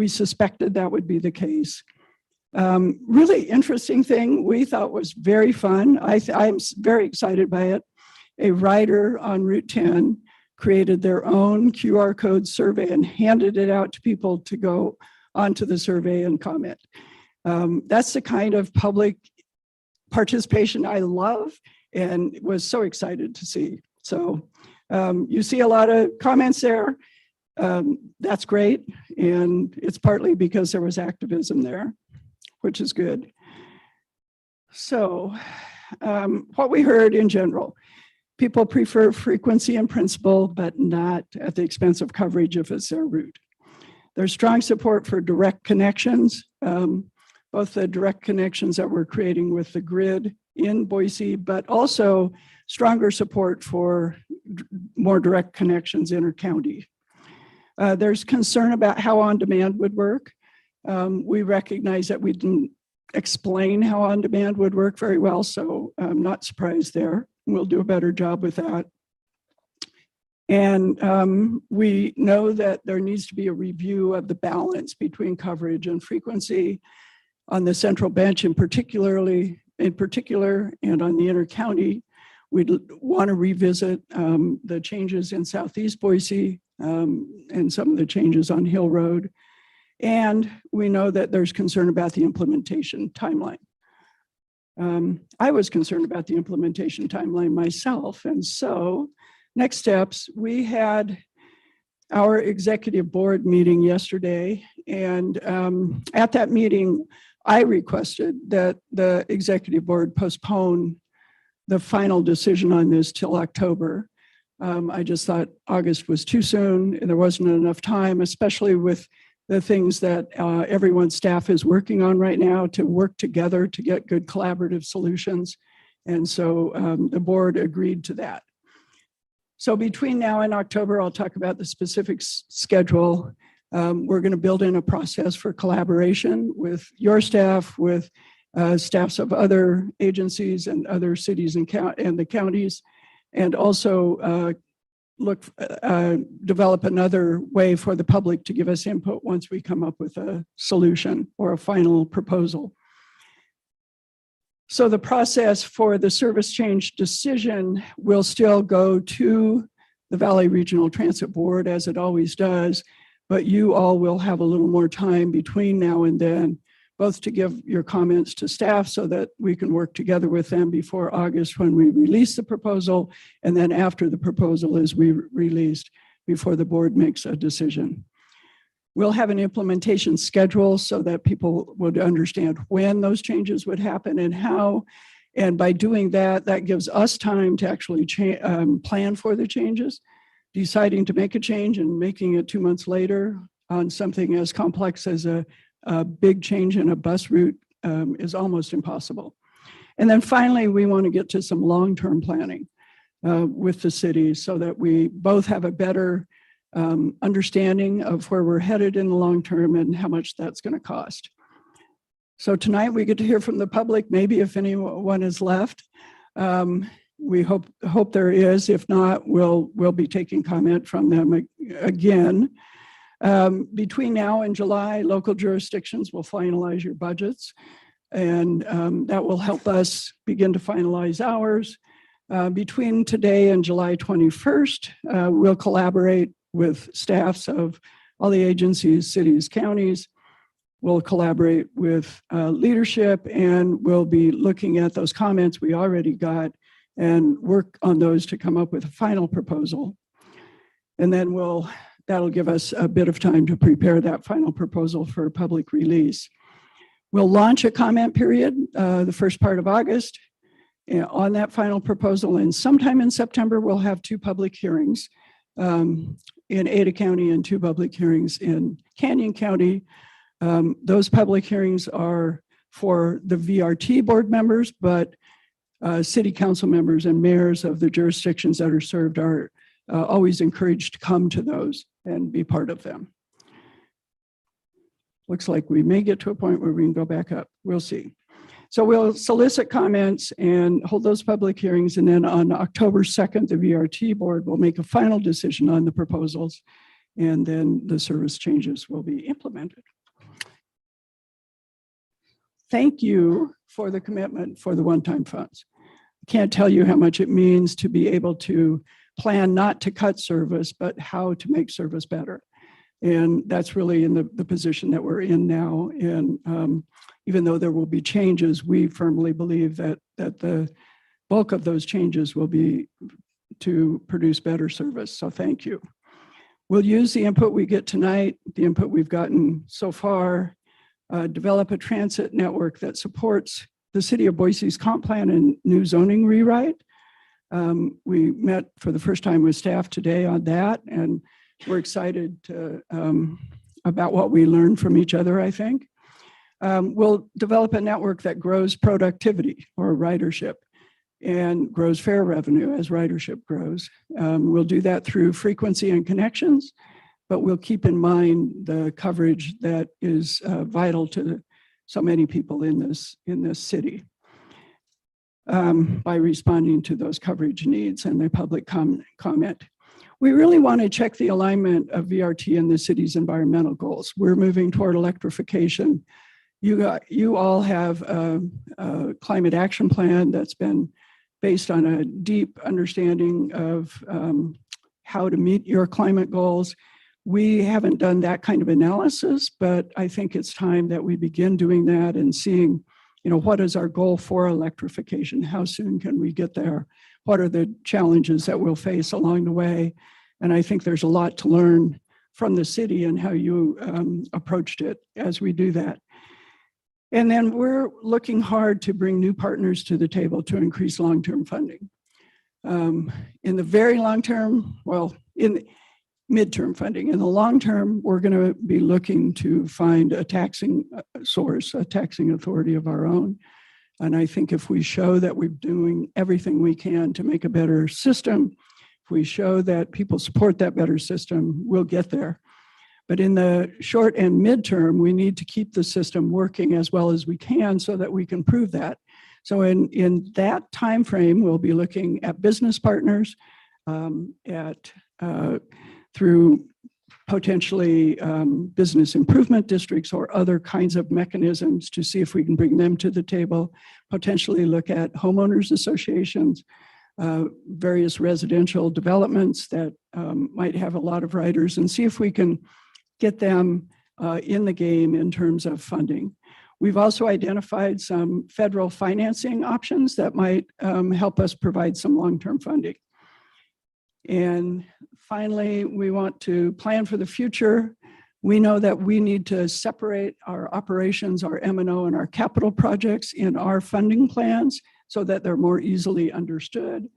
M: suspected that would be the case. Really interesting thing we thought was very fun. I'm very excited by it. A rider on Route 10 created their own QR code survey and handed it out to people to go onto the survey and comment. That's the kind of public participation I love and was so excited to see. So you see a lot of comments there. That's great. And it's partly because there was activism there, which is good. So what we heard in general, people prefer frequency in principle, but not at the expense of coverage if it's their route. There's strong support for direct connections, both the direct connections that we're creating with the grid in Boise, but also stronger support for more direct connections inter-county. There's concern about how on-demand would work. We recognize that we didn't explain how on-demand would work very well, so I'm not surprised there. We'll do a better job with that. And we know that there needs to be a review of the balance between coverage and frequency on the central bench in particular, and on the inter-county. We'd want to revisit the changes in Southeast Boise and some of the changes on Hill Road. And we know that there's concern about the implementation timeline. I was concerned about the implementation timeline myself. And so next steps, we had our executive board meeting yesterday. And at that meeting, I requested that the executive board postpone the final decision on this till October. I just thought August was too soon and there wasn't enough time, especially with the things that everyone's staff is working on right now to work together to get good collaborative solutions. And so the board agreed to that. So between now and October, I'll talk about the specific schedule. We're going to build in a process for collaboration with your staff, with staffs of other agencies and other cities and the counties, and also develop another way for the public to give us input once we come up with a solution or a final proposal. So the process for the service change decision will still go to the Valley Regional Transit Board as it always does, but you all will have a little more time between now and then, both to give your comments to staff so that we can work together with them before August when we release the proposal, and then after the proposal is released before the board makes a decision. We'll have an implementation schedule so that people would understand when those changes would happen and how. And by doing that, that gives us time to actually plan for the changes. Deciding to make a change and making it 2 months later on something as complex as a big change in a bus route is almost impossible. And then finally, we want to get to some long-term planning with the city so that we both have a better understanding of where we're headed in the long term and how much that's going to cost. So tonight we get to hear from the public, maybe if anyone is left. We hope there is. If not, we'll be taking comment from them again. Between now and July, local jurisdictions will finalize your budgets, and that will help us begin to finalize ours. Between today and July 21st, we'll collaborate with staffs of all the agencies, cities, counties. We'll collaborate with leadership, and we'll be looking at those comments we already got and work on those to come up with a final proposal. And then that'll give us a bit of time to prepare that final proposal for public release. We'll launch a comment period the first part of August on that final proposal, and sometime in September, we'll have 2 public hearings in Ada County and 2 public hearings in Canyon County. Those public hearings are for the VRT board members, but city council members and mayors of the jurisdictions that are served are always encouraged to come to those and be part of them. Looks like we may get to a point where we can go back up. We'll see. So we'll solicit comments and hold those public hearings. And then on October 2nd, the VRT board will make a final decision on the proposals. And then the service changes will be implemented. Thank you for the commitment for the one-time funds. I can't tell you how much it means to be able to plan not to cut service, but how to make service better. And that's really in the position that we're in now. And even though there will be changes, we firmly believe that the bulk of those changes will be to produce better service. So thank you. We'll use the input we get tonight, the input we've gotten so far, develop a transit network that supports the city of Boise's comp plan and new zoning rewrite. We met for the first time with staff today on that, and we're excited about what we learned from each other, I think. We'll develop a network that grows productivity or ridership and grows fare revenue as ridership grows. We'll do that through frequency and connections, but we'll keep in mind the coverage that is vital to so many people in this city by responding to those coverage needs and the public comment. We really want to check the alignment of VRT and the city's environmental goals. We're moving toward electrification. You all have a climate action plan that's been based on a deep understanding of how to meet your climate goals. We haven't done that kind of analysis, but I think it's time that we begin doing that and seeing, what is our goal for electrification? How soon can we get there? What are the challenges that we'll face along the way? And I think there's a lot to learn from the city and how you approached it as we do that. And then we're looking hard to bring new partners to the table to increase long-term funding. In the very long term, in midterm funding, in the long term, we're going to be looking to find a taxing source, a taxing authority of our own. And I think if we show that we're doing everything we can to make a better system, if we show that people support that better system, we'll get there. But in the short and midterm, we need to keep the system working as well as we can so that we can prove that. So in that time frame, we'll be looking at business partners, through potentially business improvement districts or other kinds of mechanisms to see if we can bring them to the table, potentially look at homeowners associations, various residential developments that might have a lot of riders, and see if we can get them in the game in terms of funding. We've also identified some federal financing options that might help us provide some long-term funding. And finally, we want to plan for the future. We know that we need to separate our operations, our M&O, and our capital projects in our funding plans so that they're more easily understood.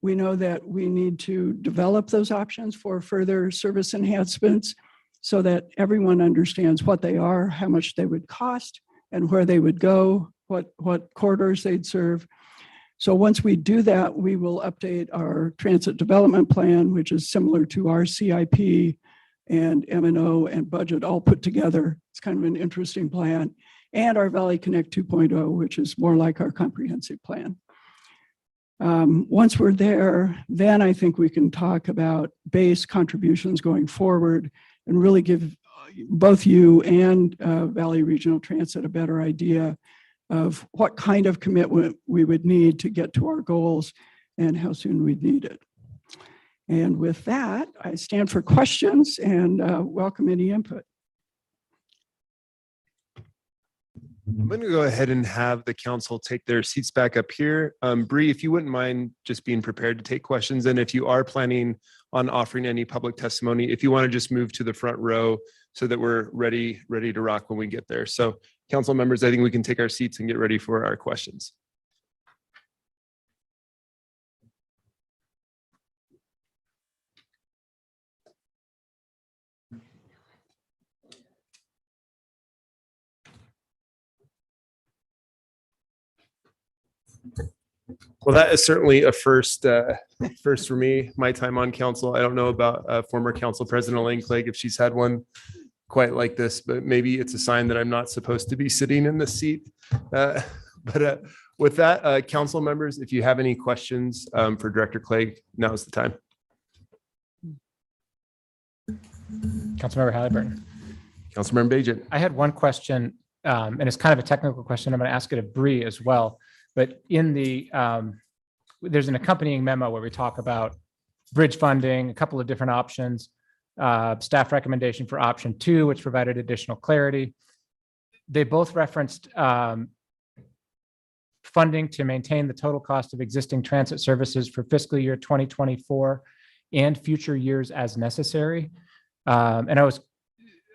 M: We know that we need to develop those options for further service enhancements so that everyone understands what they are, how much they would cost, and where they would go, what corridors they'd serve. So once we do that, we will update our transit development plan, which is similar to our CIP and M&O and budget all put together. It's kind of an interesting plan. And our Valley Connect 2.0, which is more like our comprehensive plan. Once we're there, then I think we can talk about base contributions going forward and really give both you and Valley Regional Transit a better idea of what kind of commitment we would need to get to our goals and how soon we'd need it. And with that, I stand for questions and welcome any input.
A: I'm going to go ahead and have the council take their seats back up here. Bree, if you wouldn't mind just being prepared to take questions, and if you are planning on offering any public testimony, if you want to just move to the front row so that we're ready to rock when we get there. So council members, I think we can take our seats and get ready for our questions. Well, that is certainly a first for me, my time on council. I don't know about former council president Elaine Clegg, if she's had one quite like this, but maybe it's a sign that I'm not supposed to be sitting in this seat. But with that, council members, if you have any questions for Director Clegg, now's the time.
B: Councilmember Halliburton.
A: Councilmember Bajent.
B: I had one question, and it's kind of a technical question. I'm going to ask it of Bree as well. But in the, there's an accompanying memo where we talk about bridge funding, a couple of different options, staff recommendation for option 2, which provided additional clarity. They both referenced funding to maintain the total cost of existing transit services for fiscal year 2024 and future years as necessary. And I was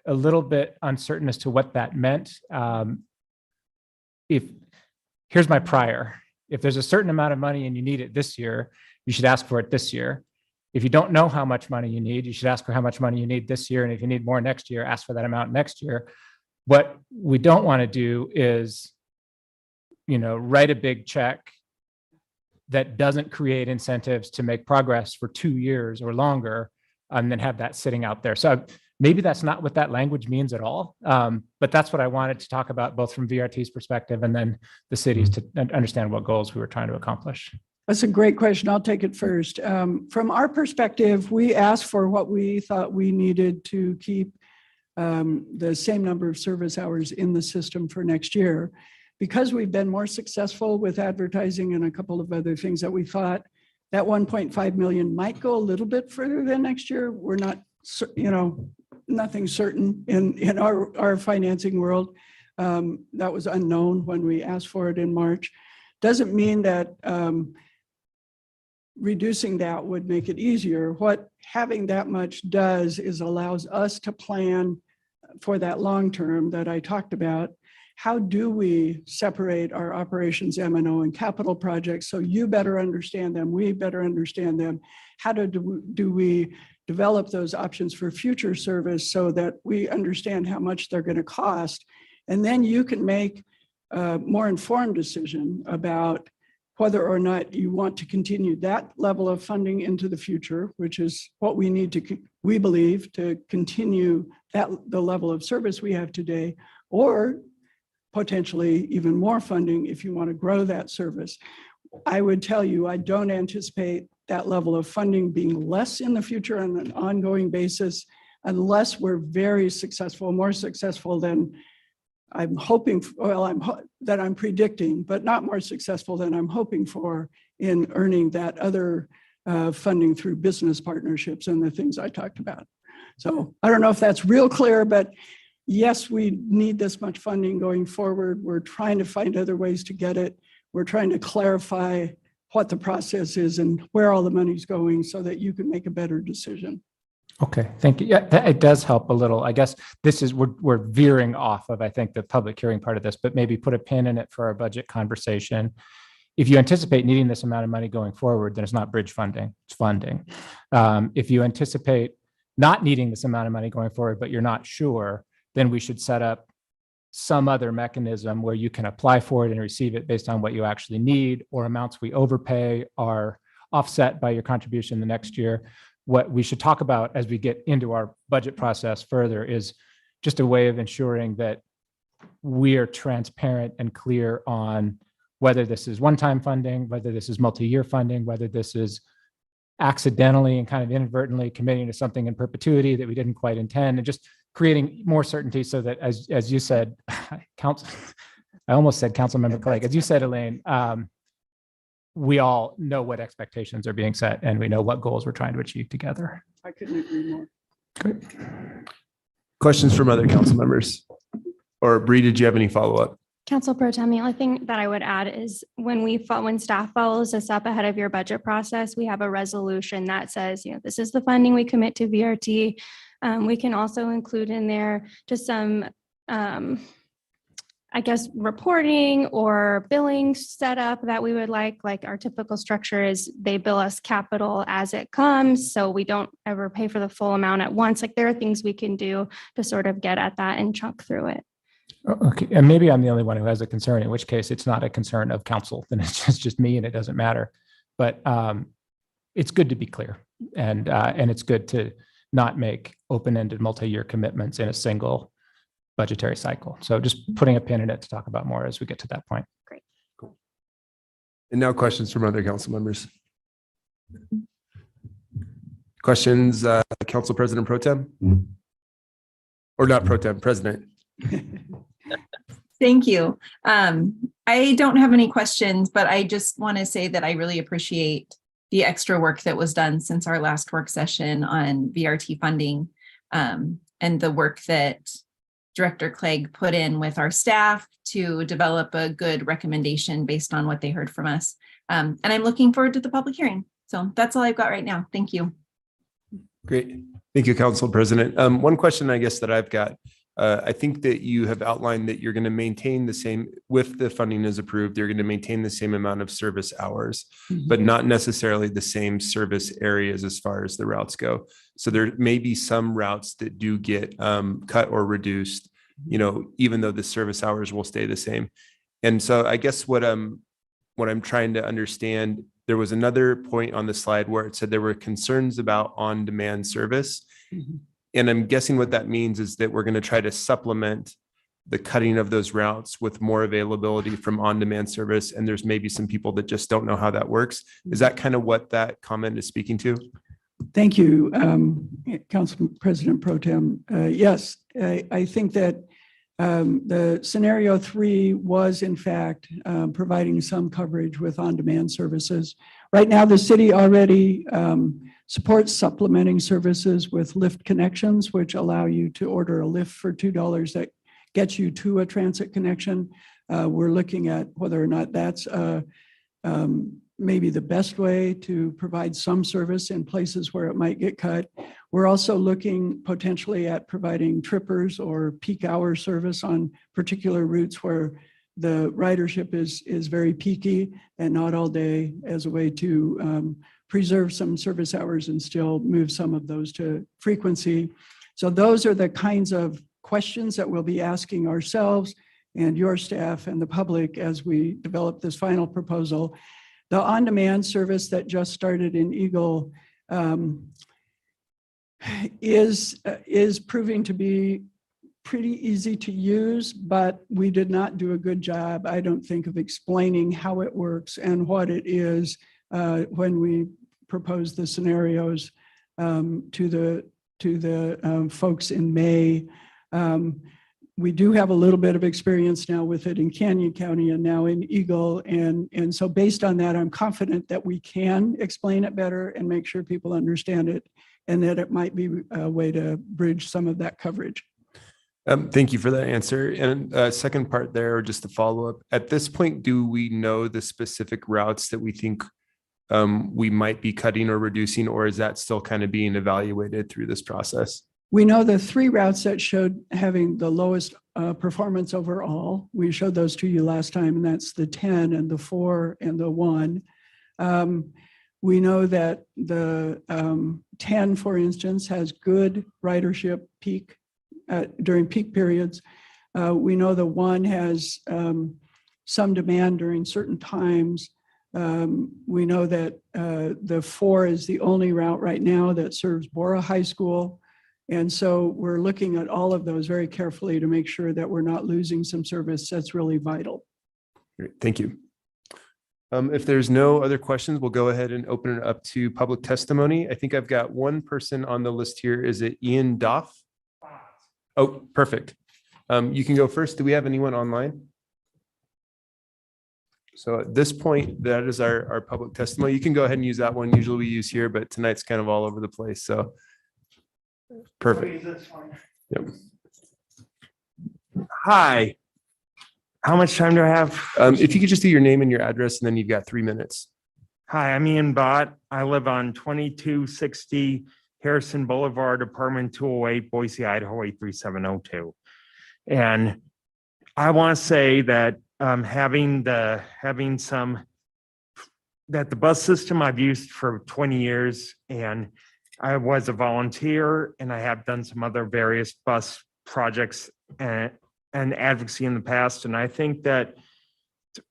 B: a little bit uncertain as to what that meant. Here's my prior. If there's a certain amount of money and you need it this year, you should ask for it this year. If you don't know how much money you need, you should ask for how much money you need this year. And if you need more next year, ask for that amount next year. What we don't want to do is, write a big check that doesn't create incentives to make progress for 2 years or longer, and then have that sitting out there. So maybe that's not what that language means at all. But that's what I wanted to talk about, both from VRT's perspective and then the cities, to understand what goals we were trying to accomplish.
M: That's a great question. I'll take it first. From our perspective, we asked for what we thought we needed to keep the same number of service hours in the system for next year. Because we've been more successful with advertising and a couple of other things that we thought, that 1.5 million might go a little bit further than next year. We're not, nothing certain in our financing world. That was unknown when we asked for it in March. Doesn't mean that reducing that would make it easier. What having that much does is allows us to plan for that long term that I talked about. How do we separate our operations, M&O, and capital projects so you better understand them, we better understand them? How do we develop those options for future service so that we understand how much they're going to cost? And then you can make a more informed decision about whether or not you want to continue that level of funding into the future, which is what we need to, we believe, to continue the level of service we have today, or potentially even more funding if you want to grow that service. I would tell you, I don't anticipate that level of funding being less in the future on an ongoing basis, unless we're very successful, more successful than I'm hoping, that I'm predicting, but not more successful than I'm hoping for in earning that other funding through business partnerships and the things I talked about. So I don't know if that's real clear, but yes, we need this much funding going forward. We're trying to find other ways to get it. We're trying to clarify what the process is and where all the money's going so that you can make a better decision.
B: Okay, thank you. Yeah, it does help a little. I guess this is, we're veering off of, I think, the public hearing part of this, but maybe put a pin in it for our budget conversation. If you anticipate needing this amount of money going forward, then it's not bridge funding, it's funding. If you anticipate not needing this amount of money going forward, but you're not sure, then we should set up some other mechanism where you can apply for it and receive it based on what you actually need, or amounts we overpay are offset by your contribution the next year. What we should talk about as we get into our budget process further is just a way of ensuring that we are transparent and clear on whether this is one-time funding, whether this is multi-year funding, whether this is accidentally and kind of inadvertently committing to something in perpetuity that we didn't quite intend, and just creating more certainty so that, as you said, council, I almost said council member Clegg, as you said, Elaine, we all know what expectations are being set and we know what goals we're trying to achieve together.
M: I couldn't agree more.
B: Great.
A: Questions from other council members? Or Bree, did you have any follow-up?
L: Council Pro Tem, the only thing that I would add is when staff follows us up ahead of your budget process, we have a resolution that says, this is the funding we commit to VRT. We can also include in there just some, I guess, reporting or billing setup that we would like our typical structure is they bill us capital as it comes. So we don't ever pay for the full amount at once. There are things we can do to sort of get at that and chunk through it.
B: Okay, and maybe I'm the only one who has a concern, in which case it's not a concern of council, then it's just me and it doesn't matter. But it's good to be clear, and it's good to not make open-ended multi-year commitments in a single budgetary cycle. So just putting a pin in it to talk about more as we get to that point.
L: Great.
A: Cool. And now questions from other council members. Questions, Council President Pro Tem? Or not Pro Tem, President.
N: Thank you. I don't have any questions, but I just want to say that I really appreciate the extra work that was done since our last work session on VRT funding, and the work that Director Clegg put in with our staff to develop a good recommendation based on what they heard from us. And I'm looking forward to the public hearing. So that's all I've got right now. Thank you.
A: Great. Thank you, Council President. One question I guess that I've got, I think that you have outlined that you're going to maintain the same, with the funding is approved, you're going to maintain the same amount of service hours, but not necessarily the same service areas as far as the routes go. So there may be some routes that do get cut or reduced. even though the service hours will stay the same. And so I guess what I'm trying to understand, there was another point on the slide where it said there were concerns about on-demand service. And I'm guessing what that means is that we're going to try to supplement the cutting of those routes with more availability from on-demand service. And there's maybe some people that just don't know how that works. Is that kind of what that comment is speaking to?
M: Thank you, Council President Pro Tem. Yes, I think that the scenario 3 was in fact providing some coverage with on-demand services. Right now, the city already supports supplementing services with lift connections, which allow you to order a lift for $2 that gets you to a transit connection. We're looking at whether or not that's maybe the best way to provide some service in places where it might get cut. We're also looking potentially at providing trippers or peak hour service on particular routes where the ridership is very peaky and not all day, as a way to preserve some service hours and still move some of those to frequency. So those are the kinds of questions that we'll be asking ourselves and your staff and the public as we develop this final proposal. The on-demand service that just started in Eagle is proving to be pretty easy to use, but we did not do a good job, I don't think, of explaining how it works and what it is when we proposed the scenarios to the folks in May. We do have a little bit of experience now with it in Canyon County and now in Eagle. And so based on that, I'm confident that we can explain it better and make sure people understand it, and that it might be a way to bridge some of that coverage.
A: Thank you for that answer. And second part there, just to follow up, at this point, do we know the specific routes that we think we might be cutting or reducing, or is that still kind of being evaluated through this process?
M: We know the 3 routes that showed having the lowest performance overall. We showed those to you last time, and that's the 10 and the 4 and the 1. We know that the 10, for instance, has good ridership peak during peak periods. We know the 1 has some demand during certain times. We know that the 4 is the only route right now that serves Bora High School. And so we're looking at all of those very carefully to make sure that we're not losing some service that's really vital.
A: Great. Thank you. If there's no other questions, we'll go ahead and open it up to public testimony. I think I've got one person on the list here. Is it Ian Doff? Oh, perfect. You can go first. Do we have anyone online? So at this point, that is our public testimony. You can go ahead and use that one. Usually we use here, but tonight's kind of all over the place. So perfect. Yep.
O: Hi. How much time do I have?
A: If you could just do your name and your address, and then you've got 3 minutes.
O: Hi, I'm Ian Bott. I live on 2260 Harrison Boulevard, apartment 208, Boise, Idaho 83702. And I want to say that the bus system I've used for 20 years, and I was a volunteer, and I have done some other various bus projects and advocacy in the past. And I think that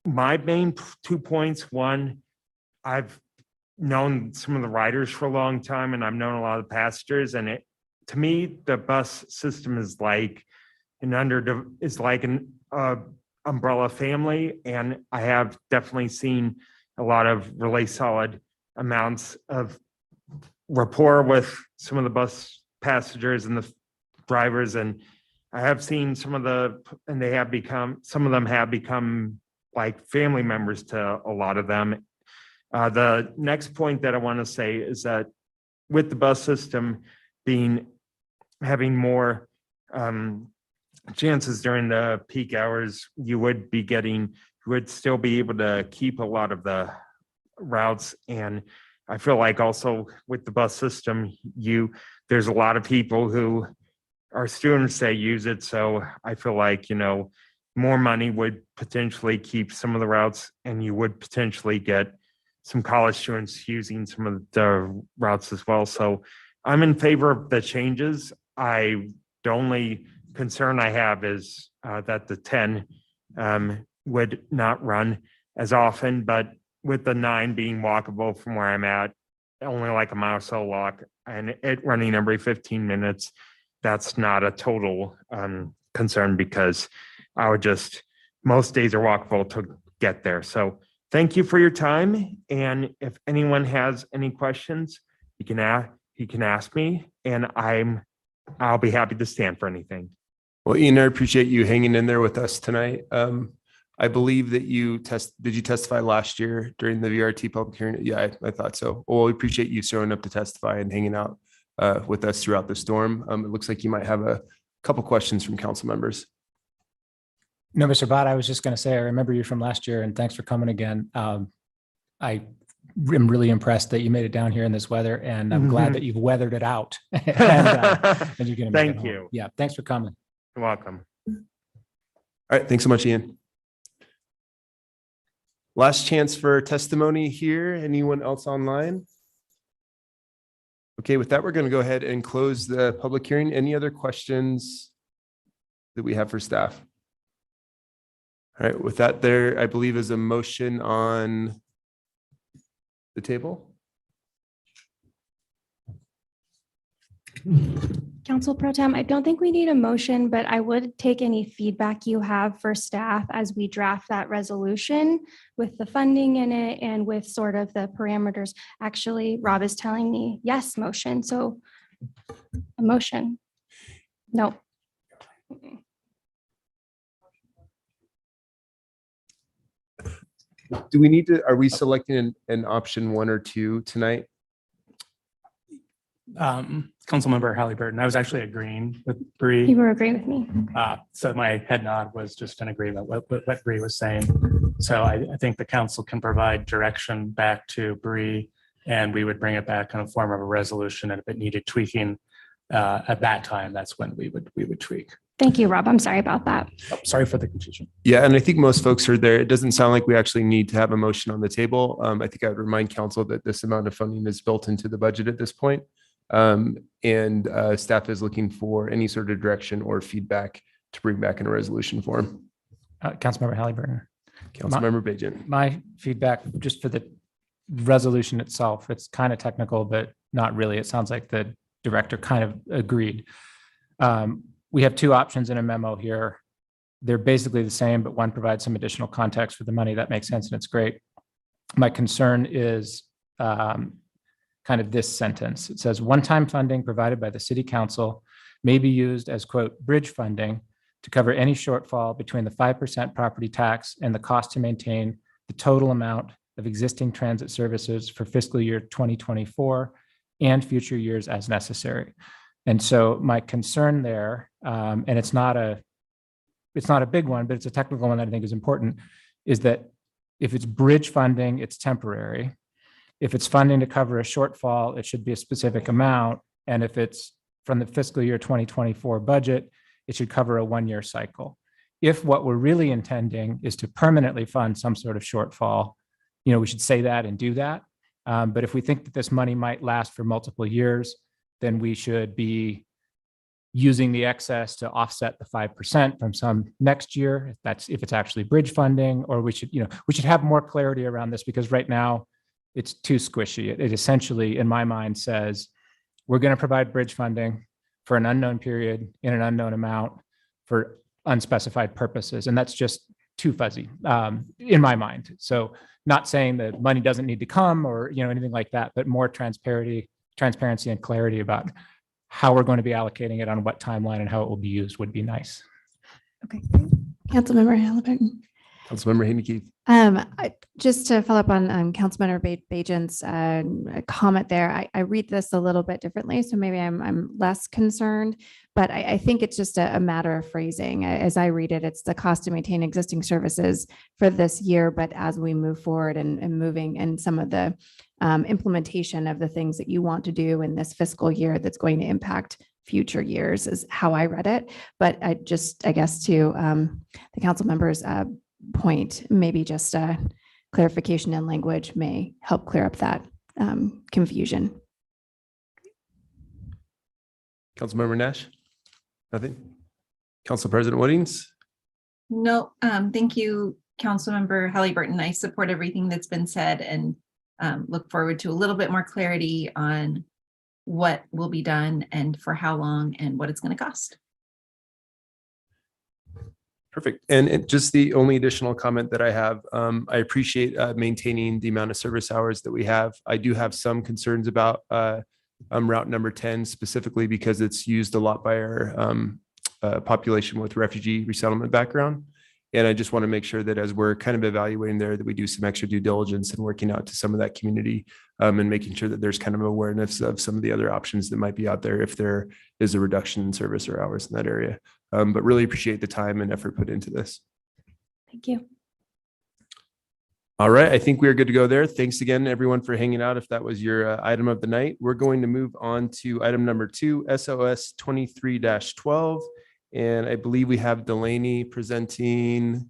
O: my main 2 points: one, I've known some of the riders for a long time, and I've known a lot of passengers. And to me, the bus system is like an umbrella family. And I have definitely seen a lot of really solid amounts of rapport with some of the bus passengers and the drivers. And I have seen some of them have become like family members to a lot of them. The next point that I want to say is that with the bus system having more chances during the peak hours, you would still be able to keep a lot of the routes. And I feel like also with the bus system, there's a lot of people who are students that use it. So I feel like, more money would potentially keep some of the routes, and you would potentially get some college students using some of the routes as well. So I'm in favor of the changes. I only concern I have is that the 10 would not run as often, but with the 9 being walkable from where I'm at, only like a mile or so walk, and it running every 15 minutes, that's not a total concern because I would just, most days are walkable to get there. So thank you for your time. And if anyone has any questions, you can ask me, and I'll be happy to stand for anything.
A: Well, Ian, I appreciate you hanging in there with us tonight. I believe that did you testify last year during the VRT public hearing? Yeah, I thought so. Well, we appreciate you showing up to testify and hanging out with us throughout the storm. It looks like you might have a couple questions from council members.
B: No, Mr. Bott, I was just going to say, I remember you from last year and thanks for coming again. I am really impressed that you made it down here in this weather, and I'm glad that you've weathered it out. and you're going to
O: Thank you.
B: Yeah, thanks for coming.
O: You're welcome.
A: All right, thanks so much, Ian. Last chance for testimony here. Anyone else online? Okay, with that, we're going to go ahead and close the public hearing. Any other questions that we have for staff? All right, with that, there, I believe, is a motion on the table.
L: Council Pro Tem, I don't think we need a motion, but I would take any feedback you have for staff as we draft that resolution with the funding in it and with sort of the parameters. Actually, Rob is telling me, yes, motion. So a motion. No.
A: Do we need to, are we selecting an option 1 or 2 tonight?
K: Councilmember Halliburton, I was actually agreeing with Bree.
L: You were agreeing with me.
K: So my head nod was just an agreement with what Bree was saying. So I think the council can provide direction back to Bree, and we would bring it back in the form of a resolution. And if it needed tweaking at that time, that's when we would tweak.
L: Thank you, Rob. I'm sorry about that.
K: Oh, sorry for the confusion.
A: Yeah, and I think most folks are there. It doesn't sound like we actually need to have a motion on the table. I think I would remind council that this amount of funding is built into the budget at this point. And staff is looking for any sort of direction or feedback to bring back in a resolution form.
B: Councilmember Halliburton.
A: Councilmember Bajan.
B: My feedback just for the resolution itself, it's kind of technical, but not really. It sounds like the director kind of agreed. We have 2 options in a memo here. They're basically the same, but one provides some additional context for the money. That makes sense and it's great. My concern is kind of this sentence. It says one-time funding provided by the city council may be used as, quote, bridge funding to cover any shortfall between the 5% property tax and the cost to maintain the total amount of existing transit services for fiscal year 2024 and future years as necessary. And so my concern there, and it's not a big one, but it's a technical one that I think is important, is that if it's bridge funding, it's temporary. If it's funding to cover a shortfall, it should be a specific amount. And if it's from the fiscal year 2024 budget, it should cover a 1-year cycle. If what we're really intending is to permanently fund some sort of shortfall, we should say that and do that. But if we think that this money might last for multiple years, then we should be using the excess to offset the 5% from some next year. If it's actually bridge funding, or we should have more clarity around this, because right now it's too squishy. It essentially, in my mind, says we're going to provide bridge funding for an unknown period in an unknown amount for unspecified purposes. And that's just too fuzzy in my mind. So not saying that money doesn't need to come or anything like that, but more transparency and clarity about how we're going to be allocating it on what timeline and how it will be used would be nice.
F: Okay. Councilmember Halliburton.
A: Councilmember Haney-Keith.
F: Just to follow up on Councilmember Bajan's comment there, I read this a little bit differently, so maybe I'm less concerned, but I think it's just a matter of phrasing. As I read it, it's the cost to maintain existing services for this year, but as we move forward and moving and some of the implementation of the things that you want to do in this fiscal year that's going to impact future years is how I read it. But I guess to the council members' point, maybe just a clarification in language may help clear up that confusion.
A: Councilmember Nash? Nothing? Council President Woodings.
N: No, thank you, Councilmember Halliburton. I support everything that's been said and look forward to a little bit more clarity on what will be done and for how long and what it's going to cost.
A: Perfect. And just the only additional comment that I have, I appreciate maintaining the amount of service hours that we have. I do have some concerns about route number 10 specifically because it's used a lot by our population with refugee resettlement background. And I just want to make sure that as we're kind of evaluating there, that we do some extra due diligence and working out to some of that community and making sure that there's kind of awareness of some of the other options that might be out there if there is a reduction in service or hours in that area. But really appreciate the time and effort put into this.
L: Thank you.
A: All right, I think we are good to go there. Thanks again, everyone, for hanging out. If that was your item of the night, we're going to move on to item number 2, SOS 23-12. And I believe we have Delaney presenting.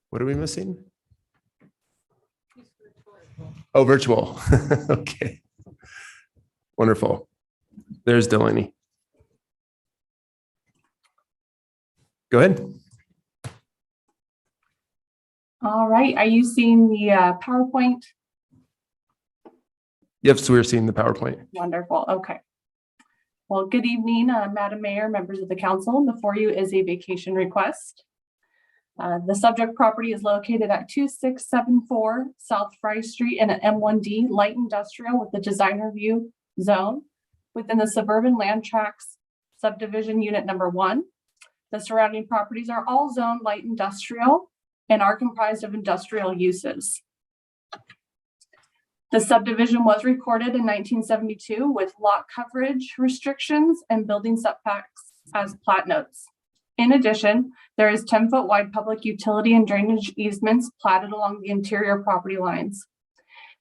A: What are we missing? Oh, virtual. Okay. Wonderful. There's Delaney. Go ahead.
P: All right. Are you seeing the PowerPoint?
A: Yes, we're seeing the PowerPoint.
P: Wonderful. Okay. Well, good evening, Madam Mayor, members of the council. Before you is a vacation request. The subject property is located at 2674 South Fry Street in an M1D light industrial with the design review zone within the suburban land tracts subdivision unit number 1. The surrounding properties are all zoned light industrial and are comprised of industrial uses. The subdivision was recorded in 1972 with lot coverage restrictions and building setbacks as plat notes. In addition, there is 10-foot wide public utility and drainage easements platted along the interior property lines.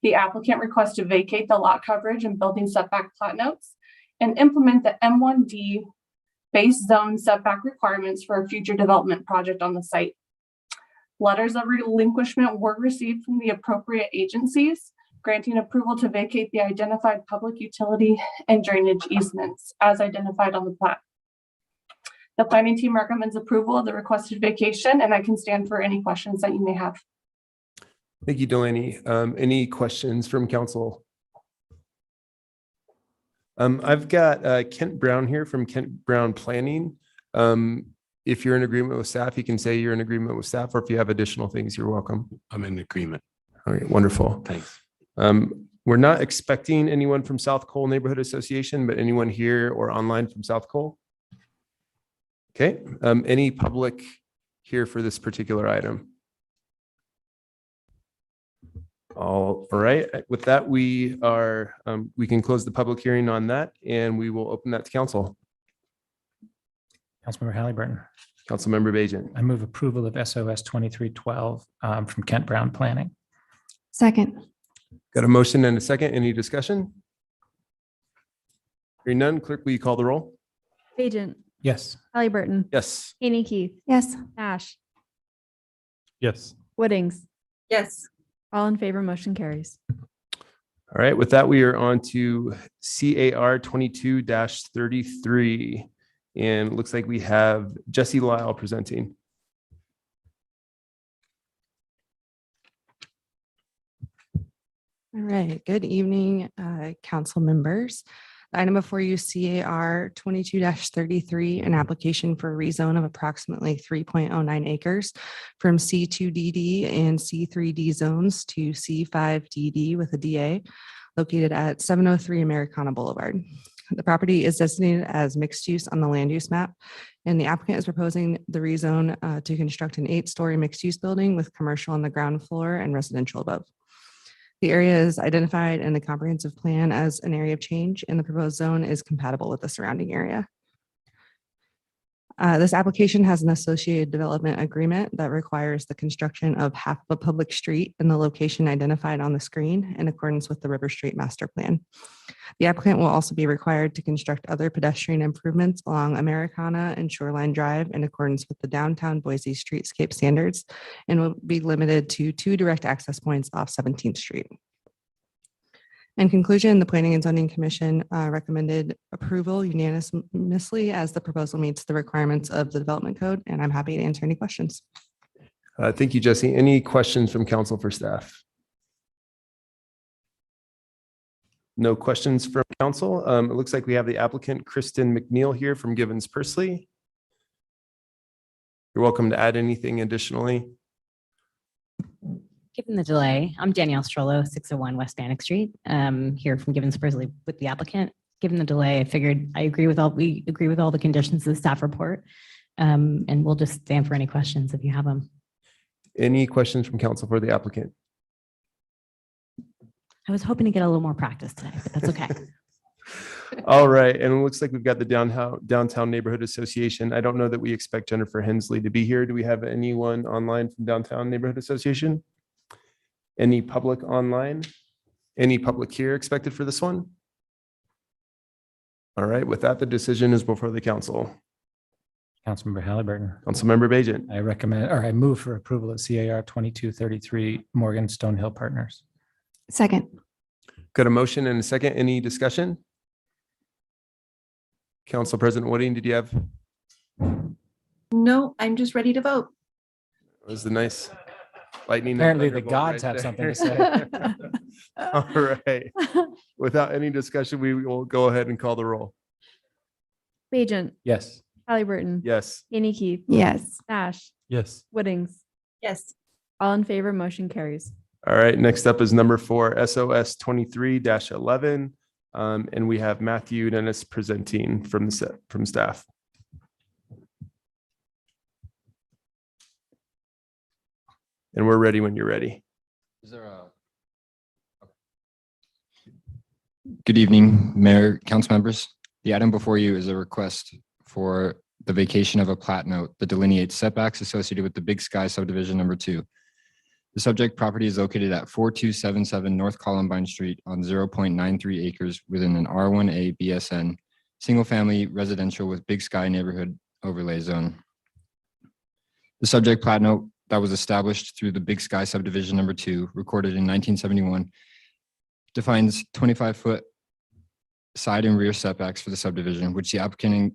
P: The applicant requests to vacate the lot coverage and building setback plat notes and implement the M1D base zone setback requirements for a future development project on the site. Letters of relinquishment were received from the appropriate agencies, granting approval to vacate the identified public utility and drainage easements as identified on the plat. The planning team recommends approval of the requested vacation, and I can stand for any questions that you may have.
A: Thank you, Delaney. Any questions from council? I've got Kent Brown here from Kent Brown Planning. If you're in agreement with staff, you can say you're in agreement with staff, or if you have additional things, you're welcome.
Q: I'm in agreement.
A: All right, wonderful.
Q: Thanks.
A: We're not expecting anyone from South Cole Neighborhood Association, but anyone here or online from South Cole? Okay, any public here for this particular item? All right, with that, we can close the public hearing on that and we will open that to council.
B: Councilmember Halliburton.
A: Councilmember Bajan.
B: I move approval of SOS 2312 from Kent Brown Planning.
F: Second.
A: Got a motion and a second. Any discussion? Hearing none, clerk, will you call the roll?
E: Bajent.
B: Yes.
E: Halliburton.
A: Yes.
E: Haney Keith.
F: Yes.
E: Ash.
G: Yes.
E: Woodings.
N: Yes.
E: All in favor, motion carries.
A: All right, with that, we are on to CAR 22-33. And it looks like we have Jesse Lyle presenting.
R: All right, good evening, council members. The item before you, CAR 22-33, an application for a rezone of approximately 3.09 acres from C2DD and C3D zones to C5DD with a DA located at 703 Americana Boulevard. The property is designated as mixed use on the land use map, and the applicant is proposing the rezone to construct an 8-story mixed use building with commercial on the ground floor and residential above. The area is identified in the comprehensive plan as an area of change, and the proposed zone is compatible with the surrounding area. This application has an associated development agreement that requires the construction of half of a public street in the location identified on the screen in accordance with the River Street Master Plan. The applicant will also be required to construct other pedestrian improvements along Americana and Shoreline Drive in accordance with the downtown Boise streetscape standards and will be limited to 2 direct access points off 17th Street. In conclusion, the Planning and Zoning Commission recommended approval unanimously as the proposal meets the requirements of the Development Code, and I'm happy to answer any questions.
A: Thank you, Jesse. Any questions from council for staff? No questions from council. It looks like we have the applicant Kristen McNeil here from Givens Pursley. You're welcome to add anything additionally.
Q: Given the delay, I'm Danielle Strollo, 601 West Bannock Street, here from Givens Pursley with the applicant. Given the delay, I figured we agree with all the conditions of the staff report, and we'll just stand for any questions if you have them.
A: Any questions from council for the applicant?
Q: I was hoping to get a little more practice today, but that's okay.
A: All right, and it looks like we've got the Downtown Neighborhood Association. I don't know that we expect Jennifer Hensley to be here. Do we have anyone online from Downtown Neighborhood Association? Any public online? Any public here expected for this one? All right, with that, the decision is before the council.
B: Councilmember Halliburton.
A: Councilmember Bajent.
B: I move for approval of CAR 2233 Morgan Stonehill Partners.
F: Second.
A: Got a motion and a second. Any discussion? Council President Wooding, did you have?
N: No, I'm just ready to vote.
A: That was the nice lightning. and
B: Apparently the
A: thunderbolt
B: gods
A: right
B: have
A: there.
B: something to say.
A: All right. Without any discussion, we will go ahead and call the roll.
E: Bajent,
B: Yes.
E: Halliburton.
A: Yes.
E: Haney Keith.
F: Yes.
E: Nash,
G: Yes.
E: Woodings.
N: Yes.
E: All in favor, motion carries.
A: All right. Next up is number 4, SOS 23-11. And we have Matthew Dennis presenting from staff. And we're ready when you're ready.
S: Good evening, Mayor, council members. The item before you is a request for the vacation of a plat note that delineates setbacks associated with the Big Sky subdivision number 2. The subject property is located at 4277 North Columbine Street on 0.93 acres within an R1A BSN, single-family residential with Big Sky neighborhood overlay zone. The subject plat note that was established through the Big Sky subdivision number 2, recorded in 1971, defines 25-foot side and rear setbacks for the subdivision, which the applicant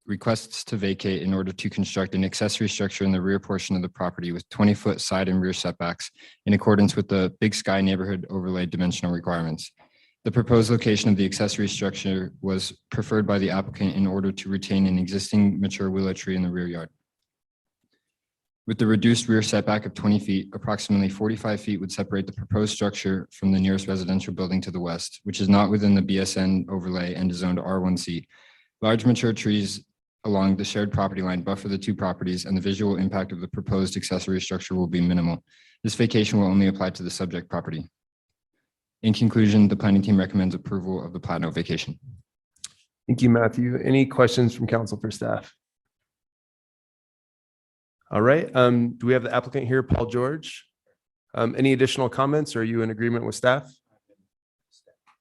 S: requests to vacate in order to construct an accessory structure in the rear portion of the property with 20-foot side and rear setbacks in accordance with the Big Sky neighborhood overlay dimensional requirements. The proposed location of the accessory structure was preferred by the applicant in order to retain an existing mature willow tree in the rear yard. With the reduced rear setback of 20 feet, approximately 45 feet would separate the proposed structure from the nearest residential building to the west, which is not within the BSN overlay and is zoned R1C. Large mature trees along the shared property line buffer the two properties, and the visual impact of the proposed accessory structure will be minimal. This vacation will only apply to the subject property. In conclusion, the planning team recommends approval of the plat note vacation.
A: Thank you, Matthew. Any questions from council for staff? All right. Do we have the applicant here, Paul George? Any additional comments? Or are you in agreement with staff?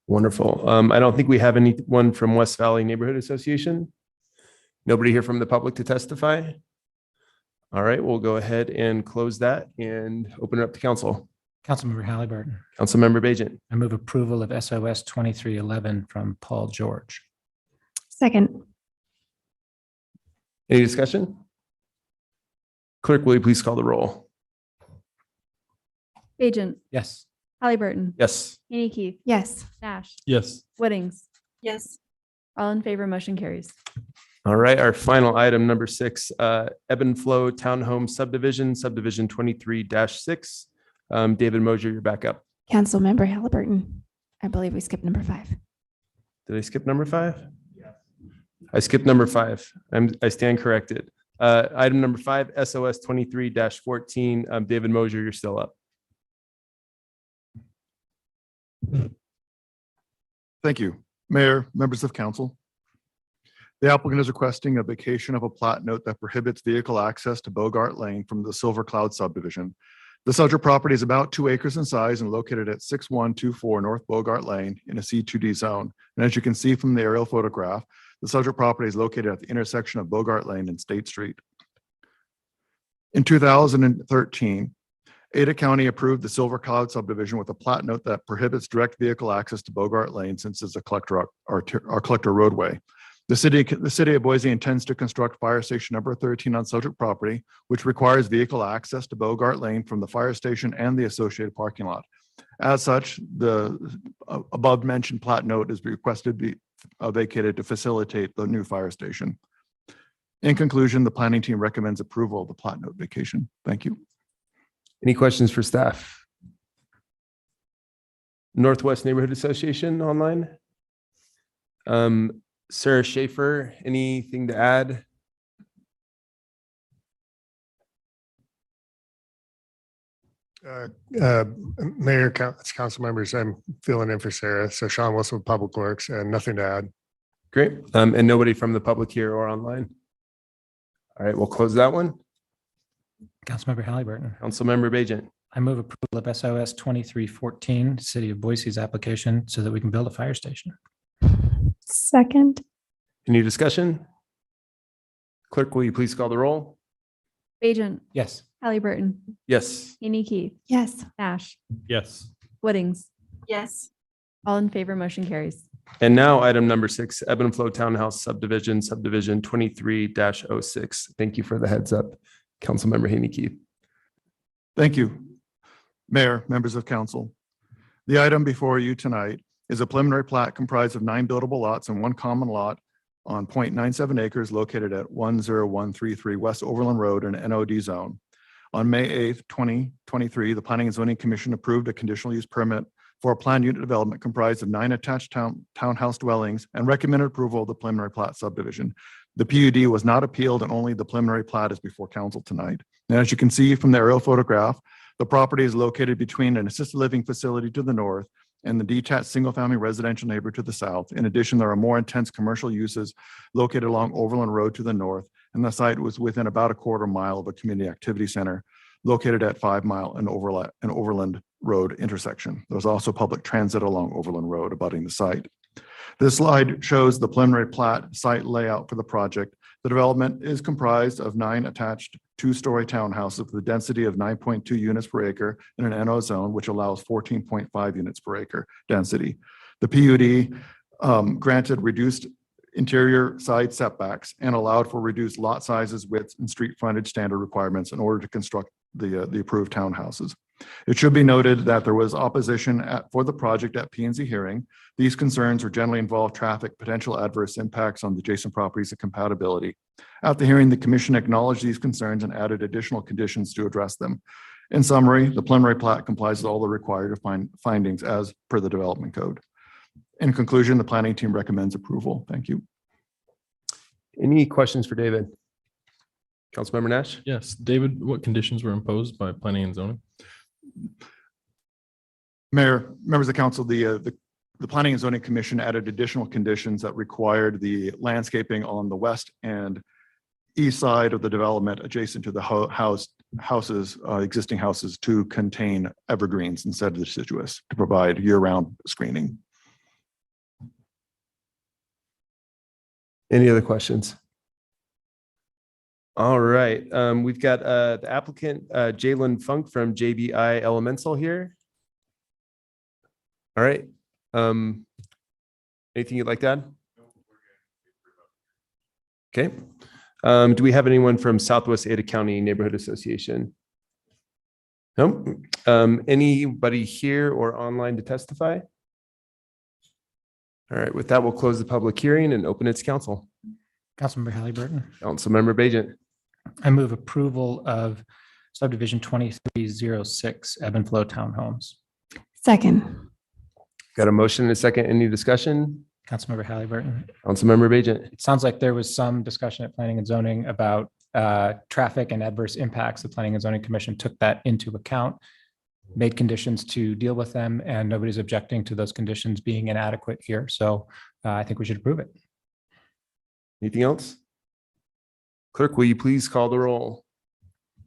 A: Wonderful. I don't think we have anyone from West Valley Neighborhood Association. Nobody here from the public to testify? All right, we'll go ahead and close that and open it up to council.
B: Councilmember Halliburton.
A: Councilmember Bajent.
B: I move approval of SOS 2311 from Paul George.
F: Second.
A: Any discussion? Clerk, will you please call the roll?
E: Bajent,
B: Yes.
E: Halliburton.
A: Yes.
E: Haney Keith.
F: Yes.
E: Nash,
G: Yes.
E: Woodings.
N: Yes.
E: All in favor, motion carries.
A: All right, our final item, number 6, Ebb and Flow Townhome Subdivision, Subdivision 23-6. David Mosier, you're back up.
F: Councilmember Halliburton. I believe we skipped number 5.
A: Did I skip number 5? Yes. I skipped number 5. I stand corrected. Item number 5, SOS 23-14. David Mosier, you're still up.
H: Thank you, Mayor, members of council. The applicant is requesting a vacation of a plat note that prohibits vehicle access to Bogart Lane from the Silver Cloud subdivision. The subject property is about 2 acres in size and located at 6124 North Bogart Lane in a C2D zone. And as you can see from the aerial photograph, the subject property is located at the intersection of Bogart Lane and State Street. In 2013, Ada County approved the Silver Cloud subdivision with a plat note that prohibits direct vehicle access to Bogart Lane since it's a collector roadway. The city of Boise intends to construct fire station number 13 on subject property, which requires vehicle access to Bogart Lane from the fire station and the associated parking lot. As such, the above mentioned plat note is requested be vacated to facilitate the new fire station. In conclusion, the planning team recommends approval of the plat note vacation. Thank you.
A: Any questions for staff? Northwest Neighborhood Association online. Sarah Schaefer, anything to add?
T: Mayor, council members, I'm filling in for Sarah. So Sean Wilson with Public Works, and nothing to add.
A: Great. And nobody from the public here or online. All right, we'll close that one.
B: Councilmember Halliburton.
A: Councilmember Bajent.
B: I move approval of SOS 2314, City of Boise's application so that we can build a fire station.
L: Second.
A: Any discussion? Clerk, will you please call the roll?
E: Bajent.
B: Yes.
E: Halliburton.
A: Yes.
E: Haney Keith.
F: Yes.
E: Nash.
G: Yes.
E: Woodings.
N: Yes.
E: All in favor, motion carries.
A: And now item number 6, Ebb and Flow Townhouse subdivision 23-06. Thank you for the heads up, Councilmember Haney Keith.
H: Thank you. Mayor, members of council. The item before you tonight is a preliminary plat comprised of 9 buildable lots and 1 common lot on 0.97 acres located at 10133 West Overland Road in an NOD zone. On May 8th, 2023, the Planning and Zoning Commission approved a conditional use permit for a planned unit development comprised of 9 attached townhouse dwellings and recommended approval of the preliminary plat subdivision. The PUD was not appealed and only the preliminary plat is before council tonight. And as you can see from the aerial photograph, the property is located between an assisted living facility to the north and the detached single-family residential neighbor to the south. In addition, there are more intense commercial uses located along Overland Road to the north, and the site was within about a quarter mile of a community activity center located at 5 Mile and Overland Road intersection. There's also public transit along Overland Road abutting the site. This slide shows the preliminary plat site layout for the project. The development is comprised of 9 attached 2-story townhouses with a density of 9.2 units per acre in an NO zone, which allows 14.5 units per acre density. The PUD granted reduced interior side setbacks and allowed for reduced lot sizes, widths, and street frontage standard requirements in order to construct the approved townhouses. It should be noted that there was opposition for the project at P&Z hearing. These concerns are generally involve traffic, potential adverse impacts on the adjacent properties, and compatibility. At the hearing, the commission acknowledged these concerns and added additional conditions to address them. In summary, the preliminary plat complies with all the required findings as per the development code. In conclusion, the planning team recommends approval. Thank you.
A: Any questions for David? Councilmember Nash?
G: Yes. David, what conditions were imposed by planning and zoning?
H: Mayor, members of council, the Planning and Zoning Commission added additional conditions that required the landscaping on the west and east side of the development adjacent to the existing houses to contain evergreens instead of the deciduous to provide year-round screening.
A: Any other questions? All right, we've got the applicant, Jalen Funk from JBI Elemental here. All right. Anything you'd like to add? Okay. Do we have anyone from Southwest Ada County Neighborhood Association? No. Anybody here or online to testify? All right, with that, we'll close the public hearing and open it to council.
B: Councilmember Halliburton.
A: Councilmember Bajent.
B: I move approval of subdivision 2306 Ebb and Flow Townhomes.
F: Second.
A: Got a motion and a second. Any discussion?
B: Councilmember Halliburton.
A: Councilmember Bajent.
B: It sounds like there was some discussion at Planning and Zoning about traffic and adverse impacts. The Planning and Zoning Commission took that into account, made conditions to deal with them, and nobody's objecting to those conditions being inadequate here. So I think we should approve it.
A: Anything else? Clerk, will you please call the roll?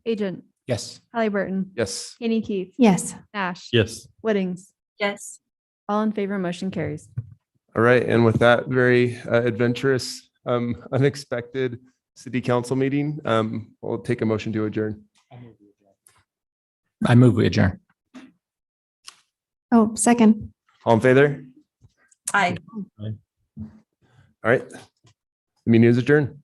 E: Bajent.
B: Yes.
E: Halliburton.
A: Yes.
E: Haney Keith.
F: Yes.
E: Nash.
G: Yes.
E: Woodings.
N: Yes.
E: All in favor, motion carries.
A: All right, and with that very adventurous, unexpected city council meeting, we'll take a motion to adjourn.
B: I move we adjourn.
F: Oh, second.
A: All in favor?
N: Aye.
A: All right. The meeting is adjourned.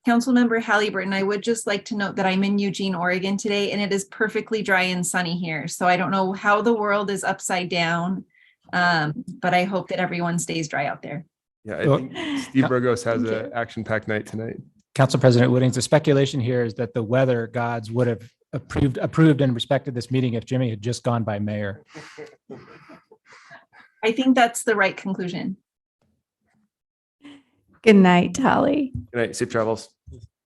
N: Councilmember Halliburton, I would just like to note that I'm in Eugene, Oregon today, and it is perfectly dry and sunny here. So I don't know how the world is upside down, but I hope that everyone stays dry out there.
A: Yeah, I think Steve Burgos has an action-packed night tonight.
B: Council President Woodings, the speculation here is that the weather gods would have approved and respected this meeting if Jimmy had just gone by mayor.
N: I think that's the right conclusion.
F: Good night, Holly.
A: Good night. Safe travels.